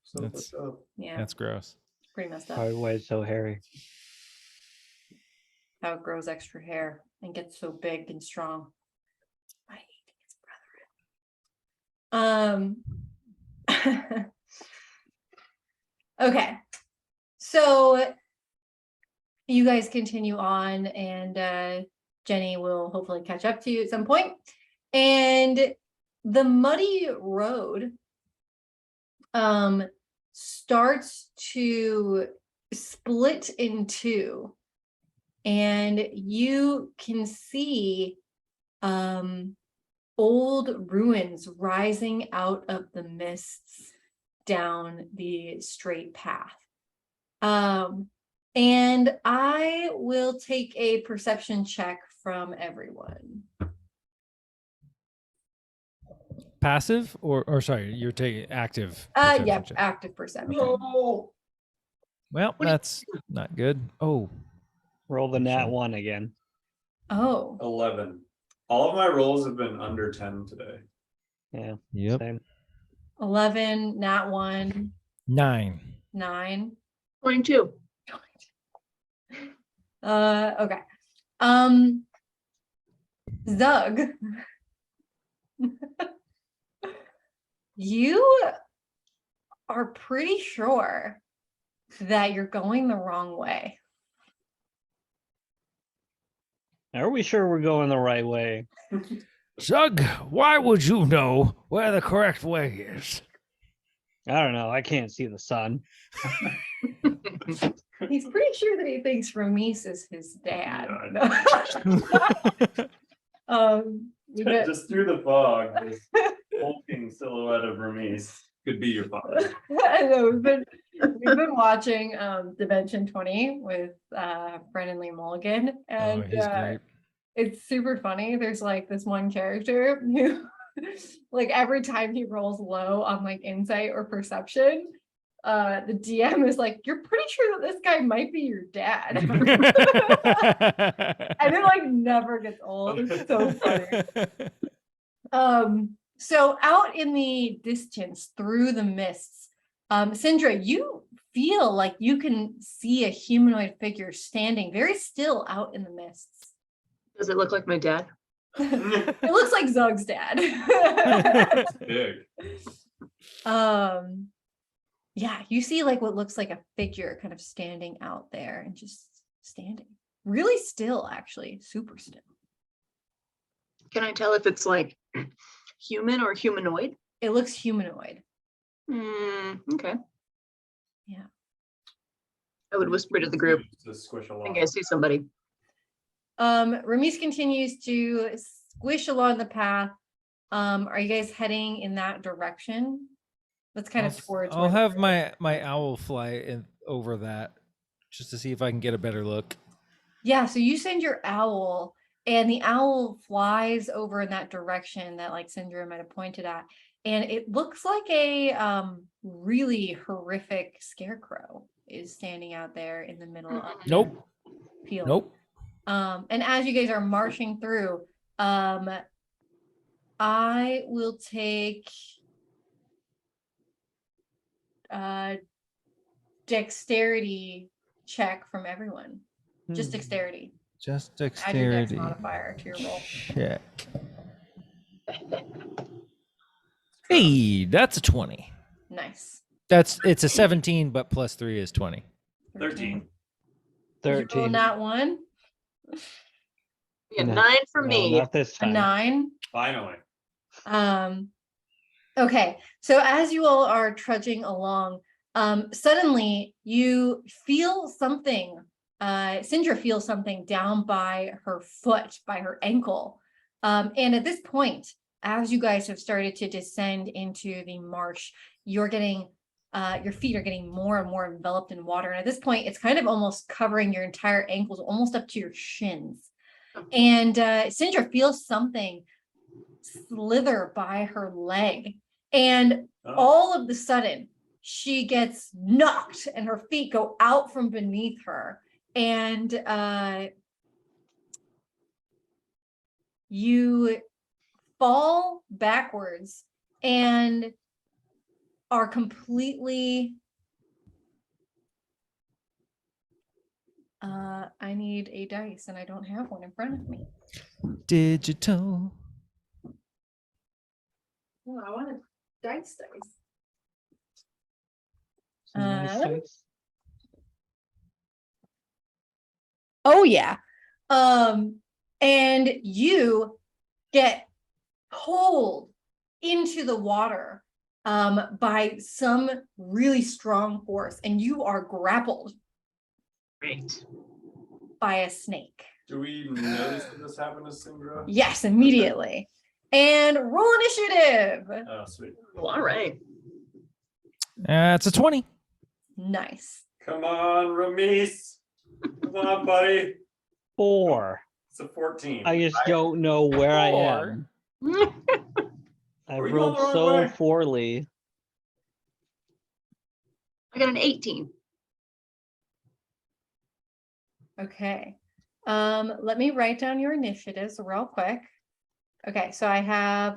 B: So
D: That's-
B: fucked up.
A: Yeah,
D: That's gross.
A: it's pretty messed up.
E: Probably why it's so hairy.
A: How it grows extra hair and gets so big and strong. I hate its brethren. Okay, so you guys continue on, and Jenny will hopefully catch up to you at some point. And the muddy road starts to split in two, and you can see old ruins rising out of the mists down the straight path. And I will take a perception check from everyone.
D: Passive or sorry, you're taking active.
A: Yeah,
D: perception check.
A: active perception.
B: Oh,
D: Well, that's not good. Oh,
E: Roll the nat
D: Sure.
E: 1 again.
A: Oh,
B: 11. All of my rolls have been under 10 today.
E: Yeah.
D: yep.
E: Same.
A: 11, nat 1,
D: 9.
A: 9.
C: 22.
A: Okay. Zug. You are pretty sure that you're going the wrong way.
E: Are we sure we're going the right way?
D: Zug, why would you know where the correct way is?
E: I don't know. I can't see the sun.
A: He's pretty sure that he thinks Ramis is his dad. You got-
B: Just through the fog, this hulking silhouette of Ramis could be your father.
A: I know we've been watching Dimension 20 with Brendan Lee Mulligan, and
D: Oh, he's great.
A: it's super funny. There's like this one character who like every time he rolls low on like insight or perception, the DM is like, you're pretty sure that this guy might be your dad. And it like never gets old. It's so funny. So out in the distance through the mists, Sindra, you feel like you can see a humanoid figure standing very still out in the mists.
C: Does it look like my dad?
A: It looks like Zug's dad.
B: It's big.
A: Yeah, you see like what looks like a figure kind of standing out there and just standing. Really still, actually, super still.
C: Can I tell if it's like human or humanoid?
A: It looks humanoid.
C: Okay. I would whisper to the group.
B: To squish
C: I
B: along.
C: think I see somebody.
A: Ramis continues to squish along the path. Are you guys heading in that direction? That's kind of towards.
D: I'll
A: where the
D: have
A: bird is.
D: my owl fly in over that just to see if I can get a better look.
A: Yeah, so you send your owl, and the owl flies over in that direction that like Sindra might have pointed at, and it looks like a really horrific scarecrow is standing out there in the middle of the
D: Nope.
A: field.
D: Nope.
A: And as you guys are marching through, I will take dexterity check from everyone. Just dexterity.
D: Just
A: Add your dex
D: dexterity.
A: modifier to your roll.
D: Check. Hey, that's a 20.
A: Nice.
D: It's a 17, but plus 3 is 20.
B: 13.
A: Did you roll
E: 13.
A: not one?
C: Yeah,
E: No.
C: 9 for
E: No,
C: me.
E: not this
A: A
E: time.
A: 9.
B: Finally.
A: Okay, so as you all are trudging along, suddenly you feel something. Sindra feels something down by her foot, by her ankle. And at this point, as you guys have started to descend into the marsh, you're getting your feet are getting more and more enveloped in water. And at this point, it's kind of almost covering your entire ankles, almost up to your shins. And Sindra feels something slither by her leg. And
B: Oh.
A: all of the sudden, she gets knocked and her feet go out from beneath her. And you fall backwards and are completely I need a dice and I don't have one in front of me.
D: Digital.
A: Oh, I want a dice.
E: Some nice
A: Um,
E: dice.
A: Oh yeah. And you get pulled into the water by some really strong force, and you are grappled
C: Great.
A: by a snake.
B: Do we notice that this happened to Sindra?
A: Yes, immediately. And roll initiative.
B: Oh, sweet.
C: Well, all right.
D: It's a 20.
A: Nice.
B: Come on, Ramis. Come on, buddy.
E: 4.
B: It's a 14.
E: I just don't know where I
D: 4.
E: am. I
B: Were you
E: rolled
B: going the wrong
E: so
B: way?
E: poorly.
C: I got an 18.
A: Okay. Let me write down your initiatives real quick. Okay, so I have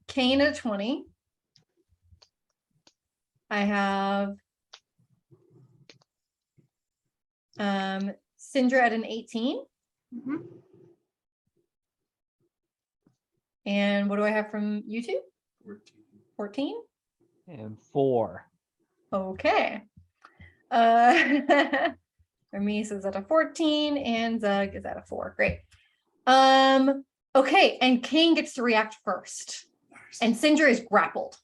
A: Kane at a 20. I have Sindra at an 18.
C: Mhm.
A: And what do I have from you two?
B: 14.
A: 14?
E: And 4.
A: Okay. Ramis is at a 14 and Zug is at a 4. Great. Okay, and Kane gets to react first. And Sindra is grappled.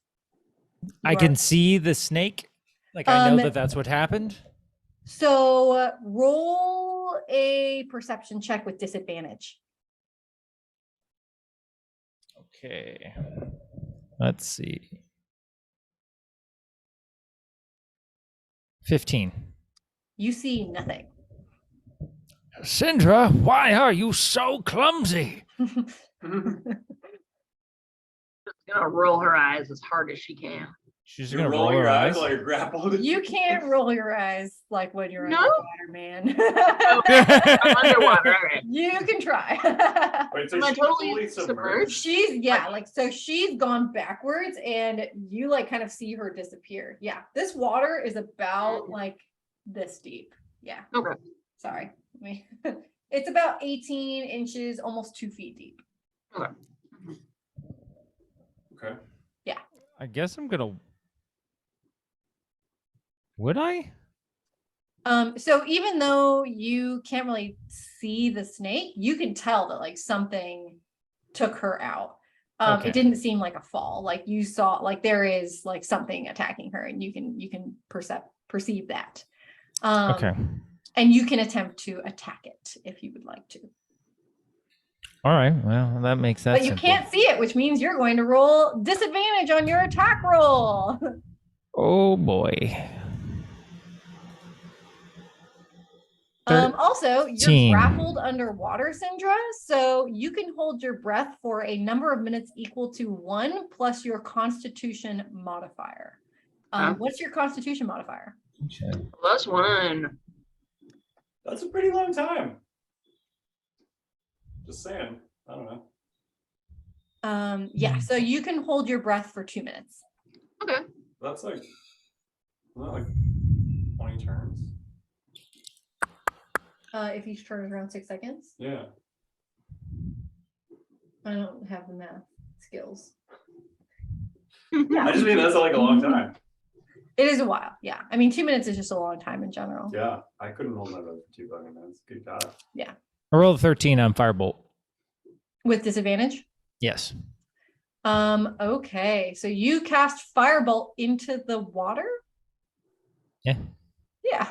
D: I can see the snake. Like, I know that that's what happened.
A: So roll a perception check with disadvantage.
D: Okay. Let's see. 15.
A: You see nothing.
D: Sindra, why are you so clumsy?
C: Gonna roll her eyes as hard as she can.
D: She's
B: You're
D: gonna roll
B: rolling
D: her
B: your eyes
D: eyes.
B: while you're grappled.
A: You can't roll your eyes like when you're
C: No?
A: underwater, man.
C: I'm underwater. All right.
A: You can try.
B: Wait, so
C: Am I
B: she's
C: totally
B: fully
C: submerged?
A: She's like so she's gone backwards and you like kind of see her disappear. Yeah, this water is about like this deep. Yeah.
C: Okay.
A: Sorry. It's about 18 inches, almost 2 feet deep.
C: Okay.
B: Okay.
D: I guess I'm gonna. Would I?
A: So even though you can't really see the snake, you can tell that like something took her out.
D: Okay.
A: It didn't seem like a fall. Like you saw, like there is like something attacking her, and you can perceive that.
D: Okay.
A: And you can attempt to attack it if you would like to.
D: All right. Well, that makes that
A: But you
D: simple.
A: can't see it, which means you're going to roll disadvantage on your attack roll.
D: Oh boy.
A: Also, you're
D: 13.
A: grappled underwater, Syndra, so you can hold your breath for a number of minutes equal to 1 plus your Constitution modifier. What's your Constitution modifier?
C: +1.
B: That's a pretty long time. Just saying. I don't know.
A: Yeah, so you can hold your breath for 2 minutes.
C: Okay.
B: That's like, isn't that like 20 turns?
A: If each turn is around 6 seconds.
B: Yeah.
A: I don't have the math skills.
B: I just mean that's like a long time.
A: It is a while, yeah. I mean, 2 minutes is just a long time in general.
B: Yeah, I couldn't hold my breath for 2 fucking minutes. Good God.
D: I rolled a 13 on Firebolt.
A: With disadvantage?
D: Yes.
A: Okay. So you cast Firebolt into the water?
D: Yeah.
A: Yeah.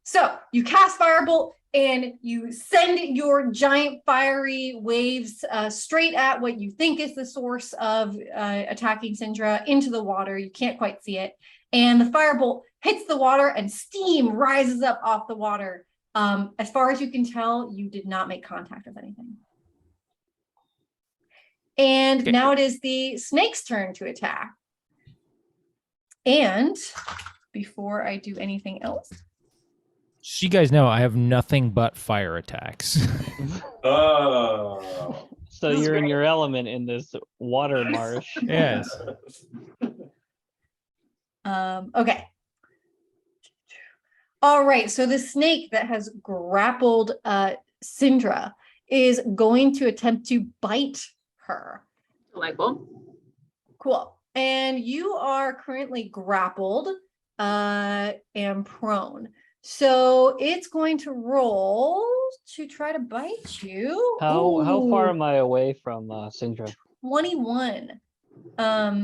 A: So you cast Firebolt and you send your giant fiery waves straight at what you think is the source of attacking Syndra into the water. You can't quite see it. And the Firebolt hits the water and steam rises up off the water. As far as you can tell, you did not make contact with anything. And
D: Okay.
A: now it is the snake's turn to attack. And before I do anything else,
D: So you guys know I have nothing but fire attacks.
B: Oh.
E: So
A: This is
E: you're in
A: great.
E: your element in this water marsh.
D: Yes.
A: okay. All right, so the snake that has grappled Syndra is going to attempt to bite her.
C: Delightful.
A: Cool. And you are currently grappled and prone. So it's going to roll to try to bite you.
E: How far
A: Ooh,
E: am I away from Syndra?
A: 21. How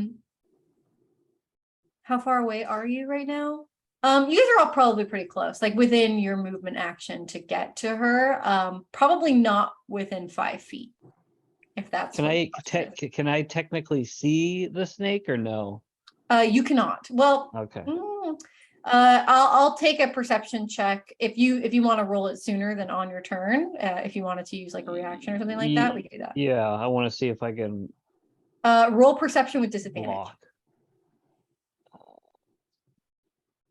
A: far away are you right now? You guys are all probably pretty close, like within your movement action to get to her. Probably not within 5 feet. If that's
E: Can
A: what
E: I
A: the question is.
E: can I technically see the snake or no?
A: You cannot. Well,
E: Okay.
A: I'll take a perception check if you want to roll it sooner than on your turn. If you wanted to use like a reaction or something like that, we can do that.
E: Yeah, I want to see if I can
A: Roll perception with disadvantage.
E: block.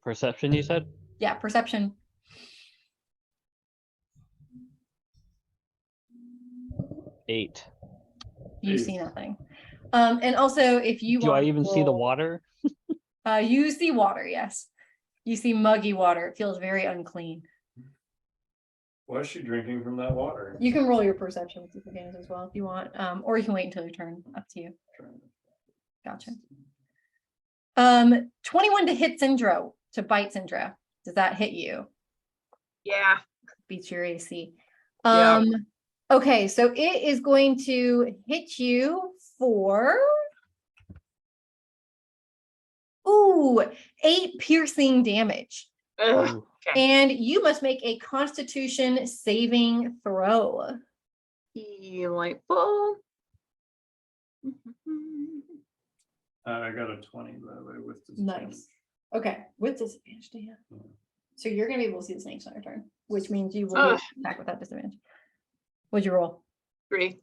E: Perception, you said?
A: Yeah, perception.
E: Eight.
A: You see nothing. And also if you
E: Do I
A: want to
E: even see the
A: roll-
E: water?
A: You see water, yes. You see muggy water. It feels very unclean.
B: Why is she drinking from that water?
A: You can roll your perception with disadvantage as well if you want, or you can wait until your turn. Up to you. Gotcha. 21 to hit Syndra, to bite Syndra. Does that hit you?
C: Yeah.
A: Beats your AC.
C: Yeah.
A: Okay, so it is going to hit you for 8 piercing damage.
C: Ugh.
E: Ooh.
C: Okay.
A: And you must make a Constitution saving throw.
C: Delightful.
B: I got a 20 by the way with disadvantage.
A: Nice. Okay, with disadvantage, Dan. So you're gonna be able to see the snakes on your turn, which means you will be able to attack without disadvantage. What'd you roll?
C: 3.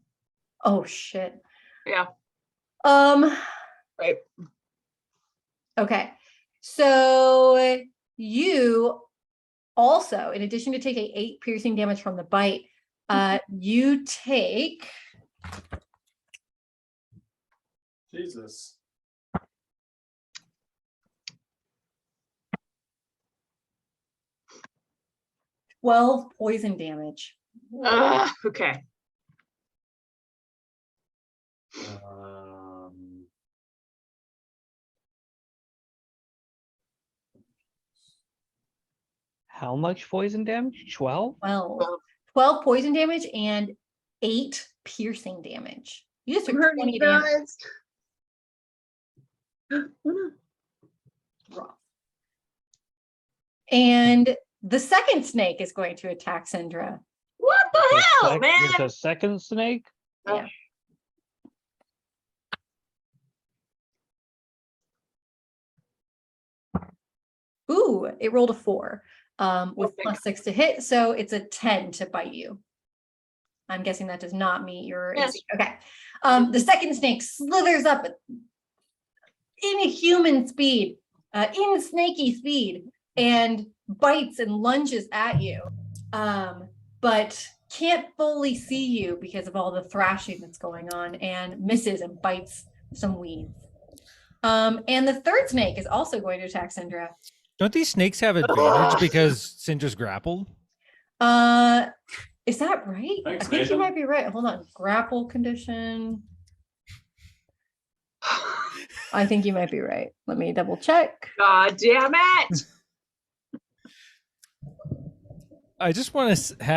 A: Oh shit.
C: Yeah.
A: Right. Okay. So you also, in addition to taking 8 piercing damage from the bite, you take
B: Jesus.
A: 12 poison damage.
C: Okay.
E: How much poison damage? 12?
A: 12 poison damage and 8 piercing damage. You just
C: I'm
A: took
C: hurting
A: 20
C: you
A: damage.
C: guys. Oh, no.
A: Rough. And the second snake is going to attack Syndra.
C: What the hell, man?
E: There's a second snake.
A: Yeah. Ooh, it rolled a 4 with
C: Okay.
A: +6 to hit, so it's a 10 to bite you. I'm guessing that does not meet your
C: Yes.
A: AC. Okay. The second snake slithers up in a human speed, in snaky speed, and bites and lunges at you, but can't fully see you because of all the thrashing that's going on, and misses and bites some weeds. And the third snake is also going to attack Syndra.
D: Don't these snakes have advantage because Syndra's grappled?
A: Is that right?
B: Thanks,
A: I think you
B: Nathan.
A: might be right. Hold on. Grapple condition. I think you might be right. Let me double check.
C: God damn it.
D: I just want to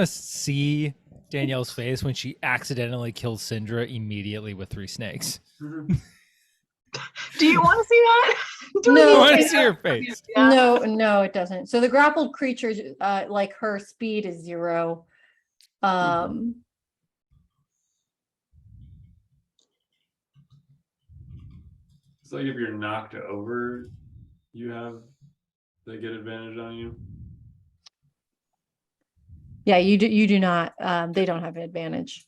D: see Danielle's face when she accidentally kills Syndra immediately with 3 snakes.
C: Do you want to see that? Do we
A: No,
D: I
C: need
D: want to
C: to
D: see her face.
C: Yeah.
A: No, it doesn't. So the grappled creatures, like her speed is 0.
B: It's like if you're knocked over, they get advantage on you.
A: Yeah, you do not. They don't have an advantage.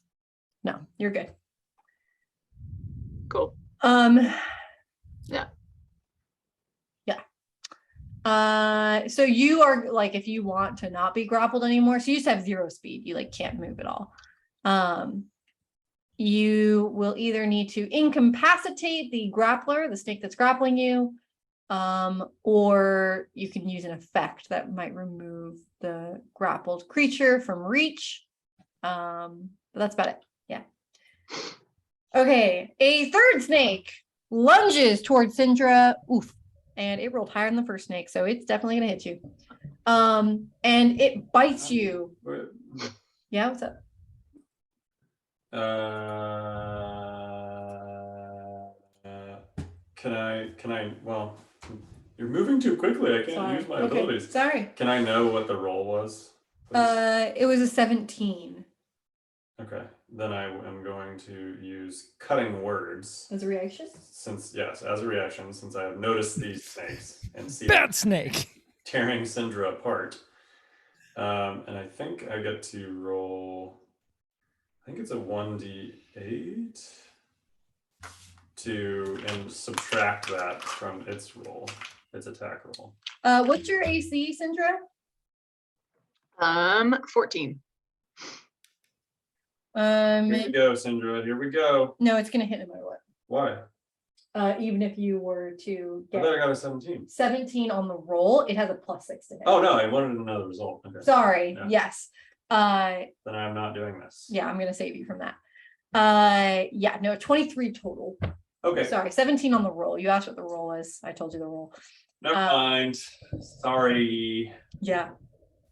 A: No, you're good.
C: Cool.
A: Yeah. So you are like, if you want to not be grappled anymore, so you just have 0 speed. You like can't move at all. You will either need to incapacitate the grappler, the snake that's grappling you, or you can use an effect that might remove the grappled creature from reach. But that's about it. Yeah. Okay, a third snake lunges towards Syndra. Oof. And it rolled higher than the first snake, so it's definitely gonna hit you. And it bites you. Yeah, what's up?
B: Can I, well, you're moving too quickly. I can't
A: Sorry.
B: use my
A: Okay,
B: abilities.
A: sorry.
B: Can I know what the roll was? please?
A: It was a 17
B: Okay, then I am going to use cutting words
A: as a reaction.
B: since, yes, as a reaction, since I have noticed these snakes and see
D: Bat snake.
B: tearing Syndra apart. And I think I get to roll, I think it's a 1d8 and subtract that from its roll, its attack roll.
A: What's your AC, Syndra?
C: 14.
B: Here we go, Syndra, here we go.
A: No, it's gonna hit no matter what.
B: Why?
A: Even if you were to
B: I
A: get
B: bet I got a 17.
A: 17 on the roll, it has a +6 to hit.
B: Oh no, I wanted another result. Okay.
A: Sorry.
B: Yeah.
A: Yes.
B: Then I'm not doing this.
A: Yeah, I'm gonna save you from that. Yeah, no, 23 total.
B: Okay,
A: Sorry, 17 on the roll. You asked what the roll was. I told you the roll.
B: never mind. Sorry.
A: Yeah.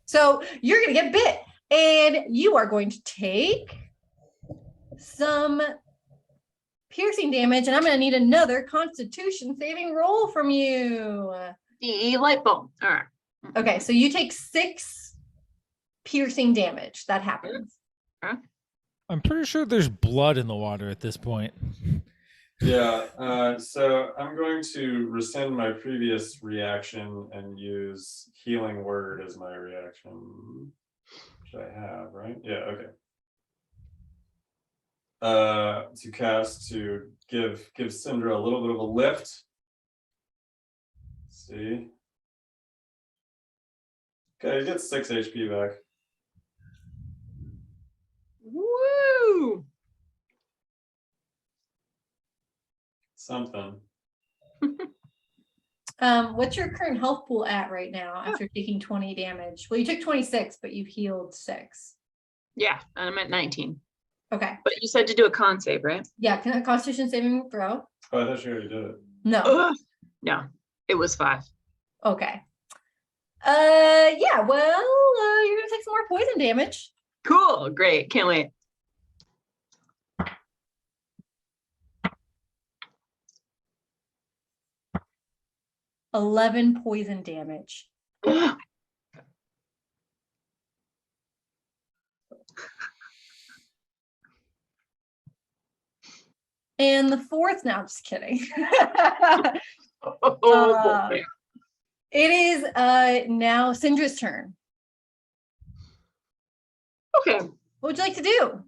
A: So you're gonna get bit, and you are going to take some piercing damage, and I'm gonna need another Constitution saving roll from you.
C: The light bulb. All right.
A: Okay, so you take 6 piercing damage. That happens.
D: I'm pretty sure there's blood in the water at this point.
B: Yeah, so I'm going to rescind my previous reaction and use healing word as my reaction, which I have, right? Yeah, okay. To cast to give Syndra a little bit of a lift. Let's see. Okay, it gets 6 HP back.
C: Woo!
B: Something.
A: What's your current health pool at right now after taking 20 damage? Well, you took 26, but you healed 6.
C: Yeah, I'm at 19.
A: Okay.
C: But you said to do a con save, right?
A: Yeah, can a Constitution saving throw?
B: Oh, I thought you already did it.
A: No.
C: Ugh. No, it was 5.
A: Okay. Yeah, well, you're gonna take some more poison damage.
C: Cool, great, can't wait.
A: 11 poison damage. And the fourth, now I'm just kidding.
C: Oh, boy.
A: It is now Syndra's turn.
C: Okay.
A: What would you like to do?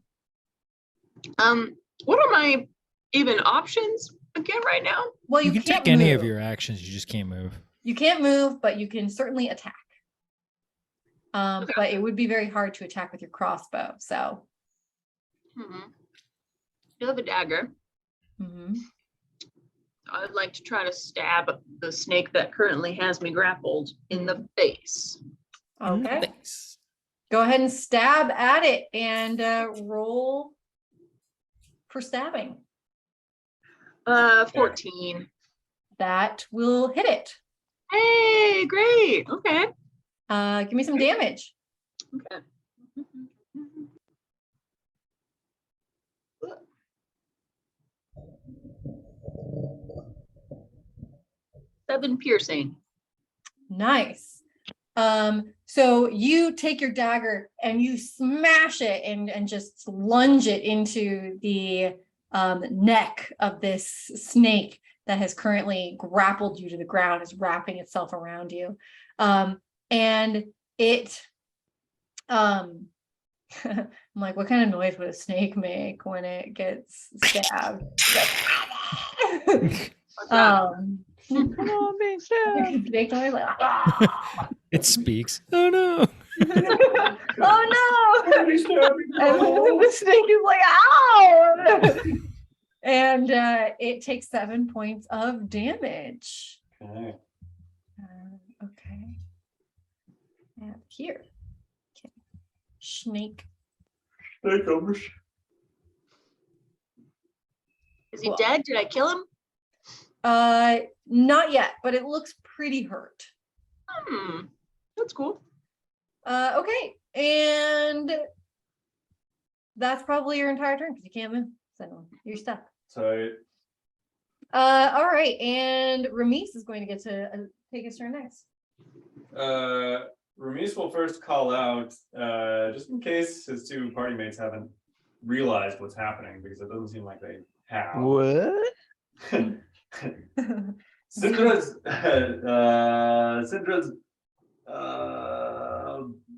C: What are my even options again right now?
A: Well,
D: You
A: you
D: can
A: can't
D: take any of
A: move.
D: your actions. You just can't move.
A: You can't move, but you can certainly attack. But it would be very hard to attack with your crossbow. So,
C: You have a dagger.
A: mhm.
C: I'd like to try to stab the snake that currently has me grappled in the face.
A: Okay.
D: Thanks.
A: Go ahead and stab at it and roll for stabbing.
C: 14.
A: That will hit it.
C: Hey, great. Okay.
A: Give me some damage.
C: Okay. 7 piercing.
A: Nice. So you take your dagger and you smash it and just lunge it into the neck of this snake that has currently grappled you to the ground, is wrapping itself around you. And it, I'm like, what kind of noise would a snake make when it gets stabbed?
E: Come on, being stabbed.
A: Snake noise, like, "Ah!"
D: It speaks. Oh no.
A: Oh no! And the snake is like, ow! And it takes 7 points of damage.
B: Okay.
A: Okay. And here. Okay. Snake.
B: There comes.
C: Is he
A: Cool.
C: dead? Did I kill him?
A: Not yet, but it looks pretty hurt.
C: That's cool.
A: Okay. And that's probably your entire turn because you can't move. So you're stuck.
B: So
A: All right. And Ramis is going to get to take his turn next.
B: Ramis will first call out, just in case his two party mates haven't realized what's happening, because it doesn't seem like they have.
E: What?
B: Syndra's,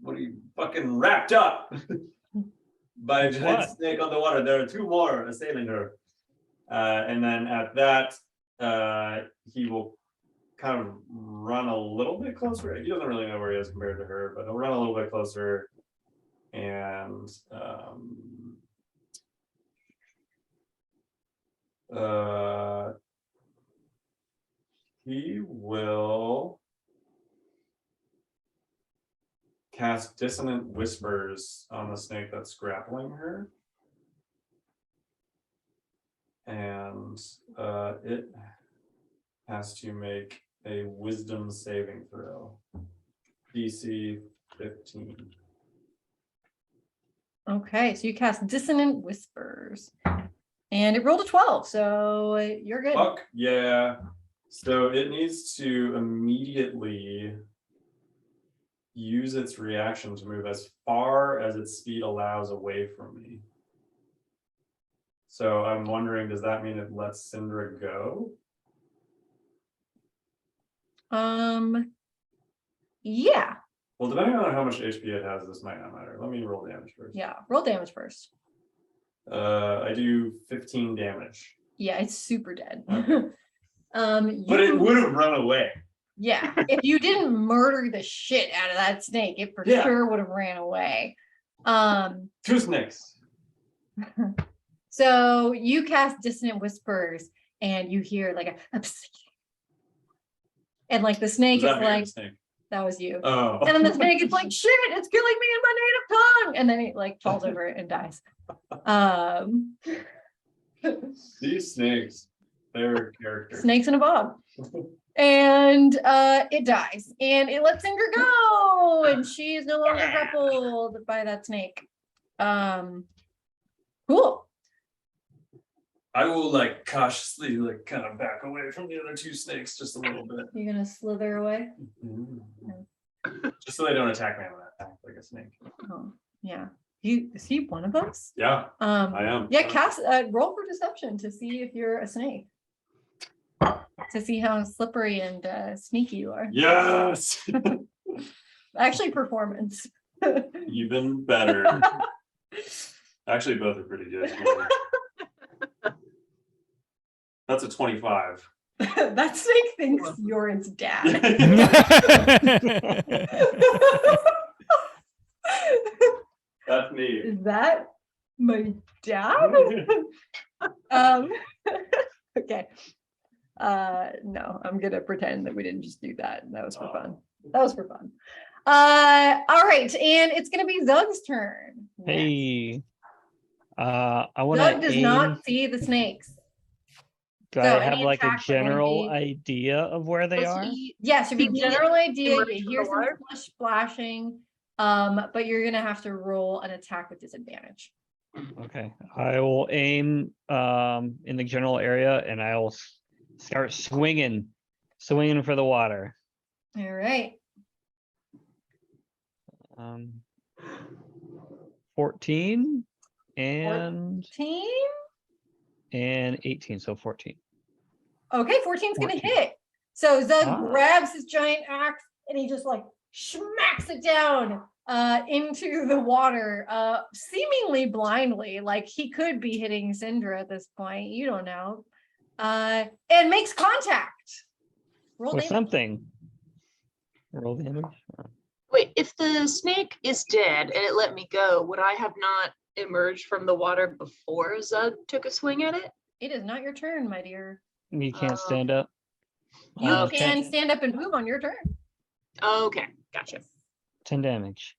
B: what are you, fucking wrapped up by a giant
E: What?
B: snake on the water. There are 2 more assailing her. And then at that, he will kind of run a little bit closer. He doesn't really know where he is compared to her, but he'll run a little bit closer and he will cast Dissonant Whispers on the snake that's grappling her. And it has to make a wisdom saving throw. DC 15.
A: Okay, so you cast Dissonant Whispers. And it rolled a 12, so you're good.
B: Fuck yeah. So it needs to immediately use its reaction to move as far as its speed allows away from me. So I'm wondering, does that mean it lets Syndra go?
A: Yeah,
B: Well, depending on how much HP it has, this might not matter. Let me roll damage first.
A: yeah. Roll damage first.
B: I do 15 damage.
A: Yeah, it's super dead.
B: Okay. But it would have run away.
A: Yeah, if you didn't murder the shit out of that snake, it for
B: Yeah.
A: sure would have ran away.
B: 2 snakes.
A: So you cast Dissonant Whispers and you hear like a and like the snake
B: Was
A: is
B: that me or
A: like,
B: the snake?
A: that was you.
B: Oh.
A: And then the snake is like, shit, it's killing me in my native tongue. And then it like falls over and dies.
B: These snakes, they're characters.
A: Snakes in a bog. And it dies. And it lets Cinder go. And she is no longer grappled by that snake. Cool.
B: I will like cautiously like kind of back away from the other two snakes just a little bit.
A: You're gonna slither away.
B: Just so they don't attack me when I act like a snake.
A: Oh, yeah. Is he one of us?
B: Yeah, I am.
A: Yeah, cast roll for deception to see if you're a snake. To see how slippery and sneaky you are.
B: Yes.
A: Actually, performance.
B: Even better. Actually, both are pretty good. That's a 25.
A: That snake thinks you're its dad.
B: That's me.
A: Is that my dad? Okay. No, I'm gonna pretend that we didn't just do that. That was for fun. That was for fun. All right, and it's gonna be Zug's turn. next.
E: Hey. I want
A: Zug
E: to
A: does
E: aim.
A: not see the snakes.
E: Do
A: so
E: I have
A: any
E: like a
A: attacks are gonna
E: general
A: be-
E: idea of where they
C: Was
E: are?
C: he-
A: Yes, you have a
C: Did he
A: general idea.
C: emerge
A: You
C: from
A: hear
C: the
A: some
C: water?
A: splashing, but you're gonna have to roll an attack with disadvantage.
E: Okay, I will aim in the general area and I'll start swinging for the water.
A: All right.
E: 14 and
A: 14.
E: 18, so 14.
A: Okay, 14's gonna
E: 14.
A: hit. So Zug
E: Ah.
A: grabs his giant axe and he just like smacks it down into the water, seemingly blindly. Like he could be hitting Syndra at this point. You don't know. And makes contact. Roll
E: With
A: damage.
E: something. Roll damage.
C: Wait, if the snake is dead and it let me go, would I have not emerged from the water before Zug took a swing at it?
A: It is not your turn, my dear.
E: You can't
C: Oh.
E: stand up.
A: You
C: Okay.
A: can stand up and move on your turn.
C: Okay, gotcha.
E: 10 damage.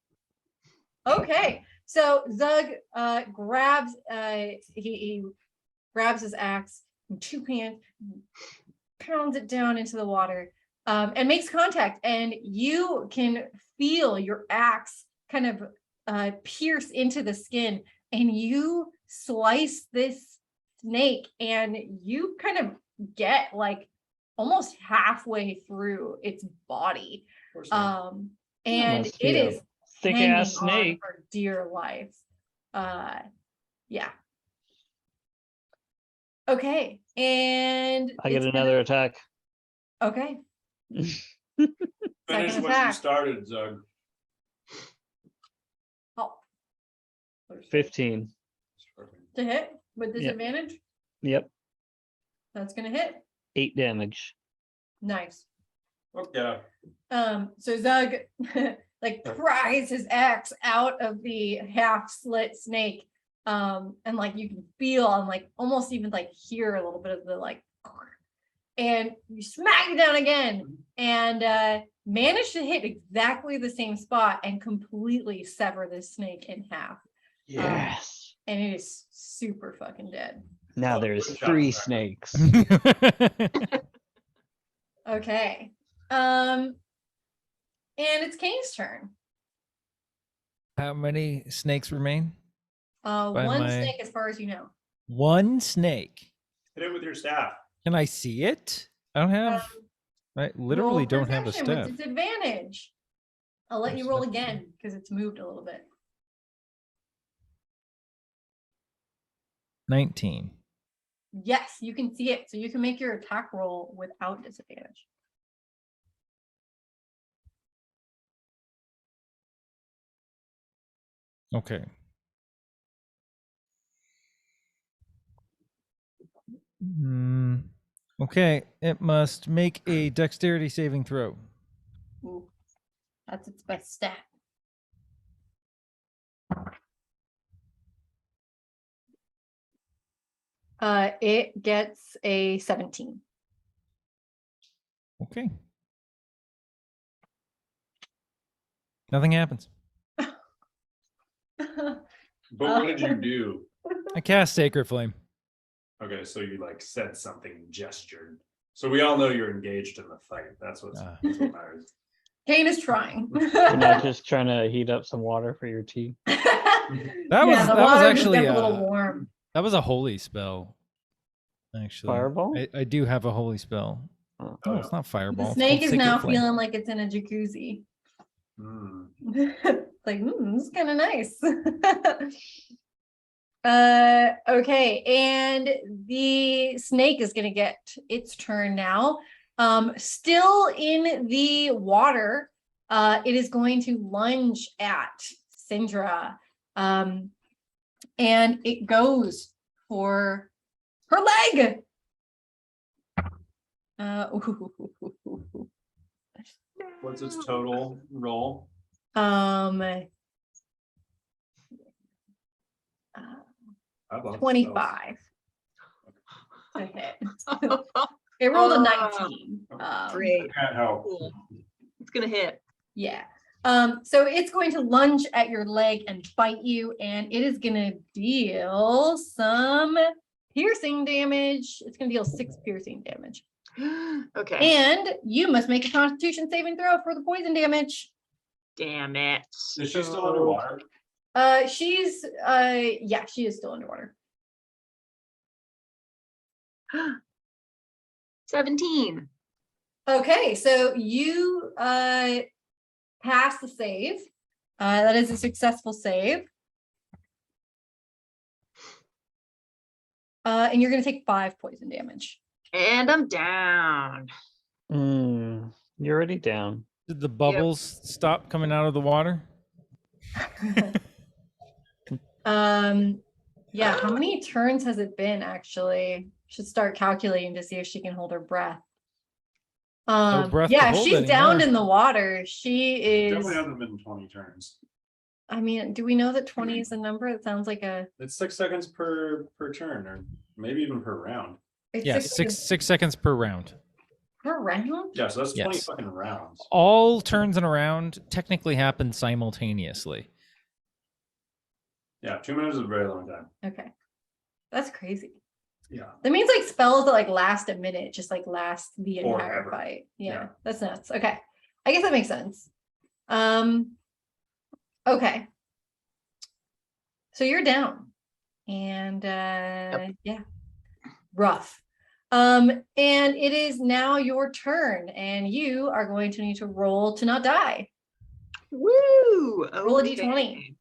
A: Okay, so Zug grabs he grabs his axe in two hands, pounds it down into the water, and makes contact, and you can feel your axe kind of pierce into the skin, and you slice this snake, and you kind of get like almost halfway through its body. And
E: must
A: it
E: be a
A: is
E: thick
A: hanging
E: ass
A: on
E: snake.
A: for dear life. Yeah. Okay, and
E: I get
A: it's
E: another attack.
A: okay.
B: Finish
A: Second
B: what you
A: attack.
B: started, Zug.
A: Oh.
E: 15.
A: To hit with disadvantage.
E: Yep.
A: That's gonna hit.
E: 8 damage.
A: Nice.
B: Okay.
A: So Zug like pries his axe out of the half slit snake. And like you can feel and like almost even like hear a little bit of the like, and you smack it down again and manage to hit exactly the same spot and completely sever this snake in half.
E: Yes.
A: And it is super fucking dead.
E: Now
B: Oh,
E: there's
B: good job,
E: 3
B: Zach.
E: snakes.
A: Okay. And it's Kane's turn.
D: How many snakes remain? By
A: One
D: my-
A: snake as far as you know.
D: One snake.
B: Hit it with your staff.
D: Can I see it? I don't have. I literally
A: Roll
D: don't have a
A: perception
D: staff.
A: with disadvantage. I'll let you roll again because it's moved a little bit.
D: 19.
A: Yes, you can see it. So you can make your attack roll without disadvantage.
D: Okay. Okay, it must make a dexterity saving throw.
A: Ooh, that's its best stat. It gets a 17.
D: Okay. Nothing happens.
B: But what did you do?
D: I cast Sacred Flame.
B: Okay, so you like said something, gestured. So we all know you're engaged in the fight. That's what matters.
A: Kane is trying.
E: You're not just trying to heat up some water for your tea.
A: That
D: was-
A: the
D: that was
A: water just
D: actually,
A: gets a little warm.
D: That was a holy spell. Actually,
E: Fireball?
D: I do have a holy spell.
E: Oh.
D: No, it's not fireball.
A: The
D: it's
A: snake
D: called
A: is
D: Sacred
A: now
D: Flame.
A: feeling like it's in a jacuzzi.
B: Hmm.
A: Like, this is kind of nice. Okay, and the snake is gonna get its turn now. Still in the water, it is going to lunge at Syndra. And it goes for her leg.
B: What's its total roll? How about
A: 25 to hit. It rolled a 19.
C: Great.
B: Can't help.
C: Cool. It's gonna hit.
A: Yeah. So it's going to lunge at your leg and bite you, and it is gonna deal some piercing damage. It's gonna deal 6 piercing damage.
C: Okay.
A: And you must make a Constitution saving throw for the poison damage.
C: Damn it.
B: Is she still underwater?
A: She's yeah, she is still underwater.
C: 17.
A: Okay, so you pass the save. That is a successful save. And you're gonna take 5 poison damage.
C: And I'm down.
E: You're already down.
D: Did the bubbles stop coming out of the water?
A: Yeah, how many turns has it been actually? Should start calculating to see if she can hold her breath.
D: breath to
A: Yeah,
D: hold
A: she's down
D: anymore.
A: in the water. She is,
B: Definitely hasn't been 20 turns.
A: I mean, do we know that 20 is a number? It sounds like a
B: It's 6 seconds per turn, or maybe even per round.
A: it's
D: Yeah,
A: 6
D: six seconds per round.
A: per round.
B: Yeah, so that's 20
D: Yes.
B: fucking rounds.
D: All turns in a round technically happen simultaneously.
B: Yeah, 2 minutes is a very long time.
A: Okay, that's crazy.
B: Yeah.
A: That means like spells that like last a minute just like last the entire
B: Forever.
A: fight. Yeah,
B: Yeah.
A: that's nuts. Okay, I guess that makes sense. Okay, so you're down, and yeah, rough. And it is now your turn, and you are going to need to roll to not die.
C: Woo!
A: Roll a
C: Okay.
A: d20.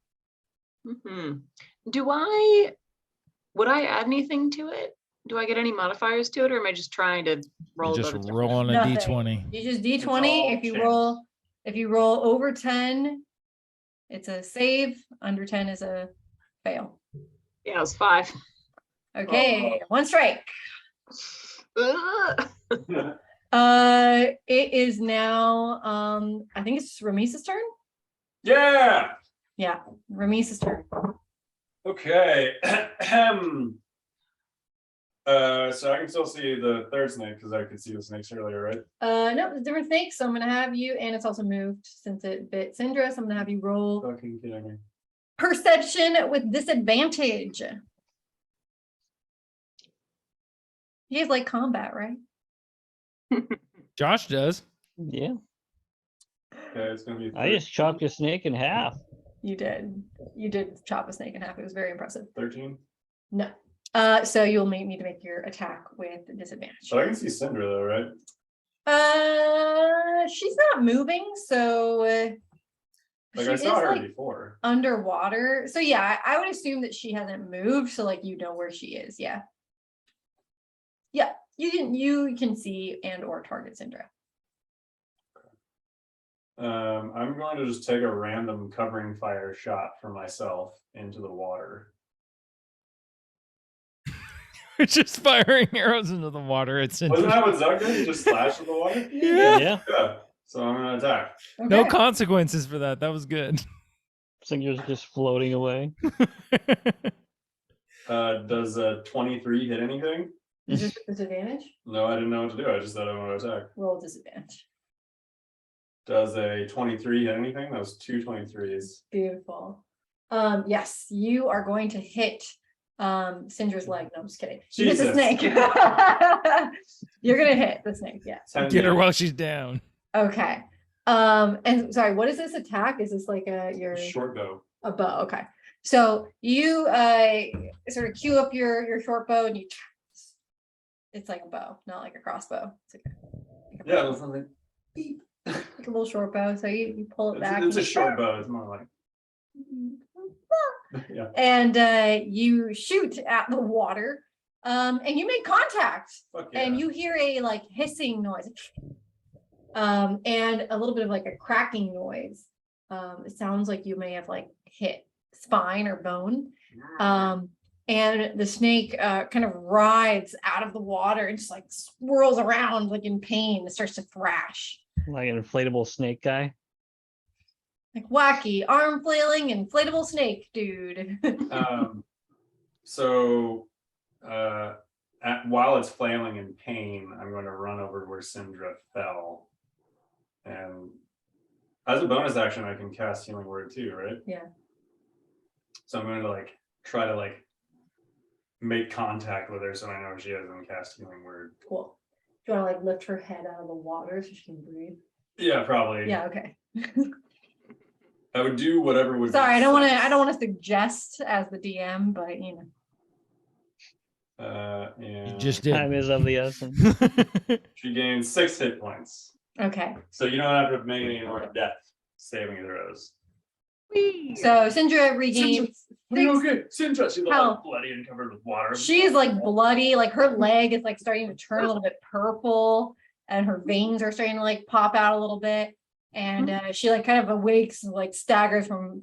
C: Would I add anything to it? Do I get any modifiers to it, or am I just trying to roll
D: You're just
C: above its
D: rolling a
A: Nothing.
D: d20.
A: You just
B: It's
A: d20.
B: all
A: If you roll over 10, it's a save. Under 10 is a fail.
C: Yeah, it was 5.
A: Okay, 1 strike.
C: Ugh.
A: It is now I think it's Ramisa's turn.
B: Yeah.
A: Yeah, Ramisa's turn.
B: Okay. So I can still see the third snake because I could see the snakes earlier, right?
A: No, it's a different snake, so I'm gonna have you, and it's also moved since it bit Syndra, so I'm gonna have you roll
B: Fucking kidding me.
A: perception with disadvantage. You guys like combat, right?
D: Josh does.
E: Yeah.
B: Okay, it's gonna be
E: I just chopped a snake in half.
A: You did. You did chop a snake in half. It was very impressive.
B: 13.
A: No. So you'll need to make your attack with disadvantage.
B: So I can see Syndra though, right?
A: She's not moving, so
B: Like
A: she
B: I saw
A: is,
B: her
A: like,
B: before.
A: underwater. So yeah, I would assume that she hasn't moved, so like you know where she is. Yeah. Yeah, you can see and or target Syndra.
B: I'm going to just take a random covering fire shot for myself into the water.
D: We're just firing arrows into the water. It's
B: Wasn't that what Zug did? He just splashed in the water?
D: Yeah.
E: Yeah.
B: Yeah. So I'm gonna attack.
D: No
A: Okay.
D: consequences for that. That was good.
E: Singer's just floating away.
B: Does a 23 hit anything?
A: Is this with disadvantage?
B: No, I didn't know what to do. I just thought I want to attack.
A: Roll disadvantage.
B: Does a 23 hit anything? That was 2 23s.
A: Beautiful. Yes, you are going to hit Syndra's leg. No, I'm just kidding. You hit the
B: Jesus.
A: snake. You're gonna hit the snake, yes.
B: 10
D: Get her
B: damage.
D: while she's down.
A: Okay. And sorry, what is this attack? Is this like your
B: Short bow.
A: a bow? Okay. So you sort of cue up your short bow and you It's like a bow, not like a crossbow. It's like a
B: Yeah,
A: bow,
B: it's something. Beep.
A: like a little short bow. So you pull it back.
B: It's
A: and
B: a short bow. It's more like yeah.
A: and you shoot at the water, and you make contact,
B: Fuck yeah.
A: and you hear a like hissing noise, and a little bit of like a cracking noise. It sounds like you may have like hit spine or bone. And the snake kind of writhes out of the water and just like swirls around like in pain. It starts to thrash.
E: Like an inflatable snake guy.
A: Like wacky, arm flailing, inflatable snake, dude.
B: So while it's flailing in pain, I'm going to run over where Syndra fell. And as a bonus action, I can cast Healing Word too, right?
A: Yeah.
B: So I'm going to like try to like make contact with her so I know she has and cast Healing Word.
A: Cool. Do you want to like lift her head out of the water so she can breathe?
B: Yeah, probably.
A: Yeah, okay.
B: I would do whatever would.
A: Sorry, I don't want
B: sense.
A: to suggest as the DM, but you know.
D: You
B: And
D: just
E: Time
D: did.
E: is of the essence.
B: she gains 6 hit points.
A: Okay.
B: So you don't have to make any more death saving throws.
A: So Syndra regains
B: Are you
A: 6.
B: okay? Syndra, she's all
A: Health.
B: like bloody and covered with water.
A: She's like bloody, like her leg is like starting to turn a little bit purple, and her veins are starting to like pop out a little bit. And she like kind of awakes, like staggers from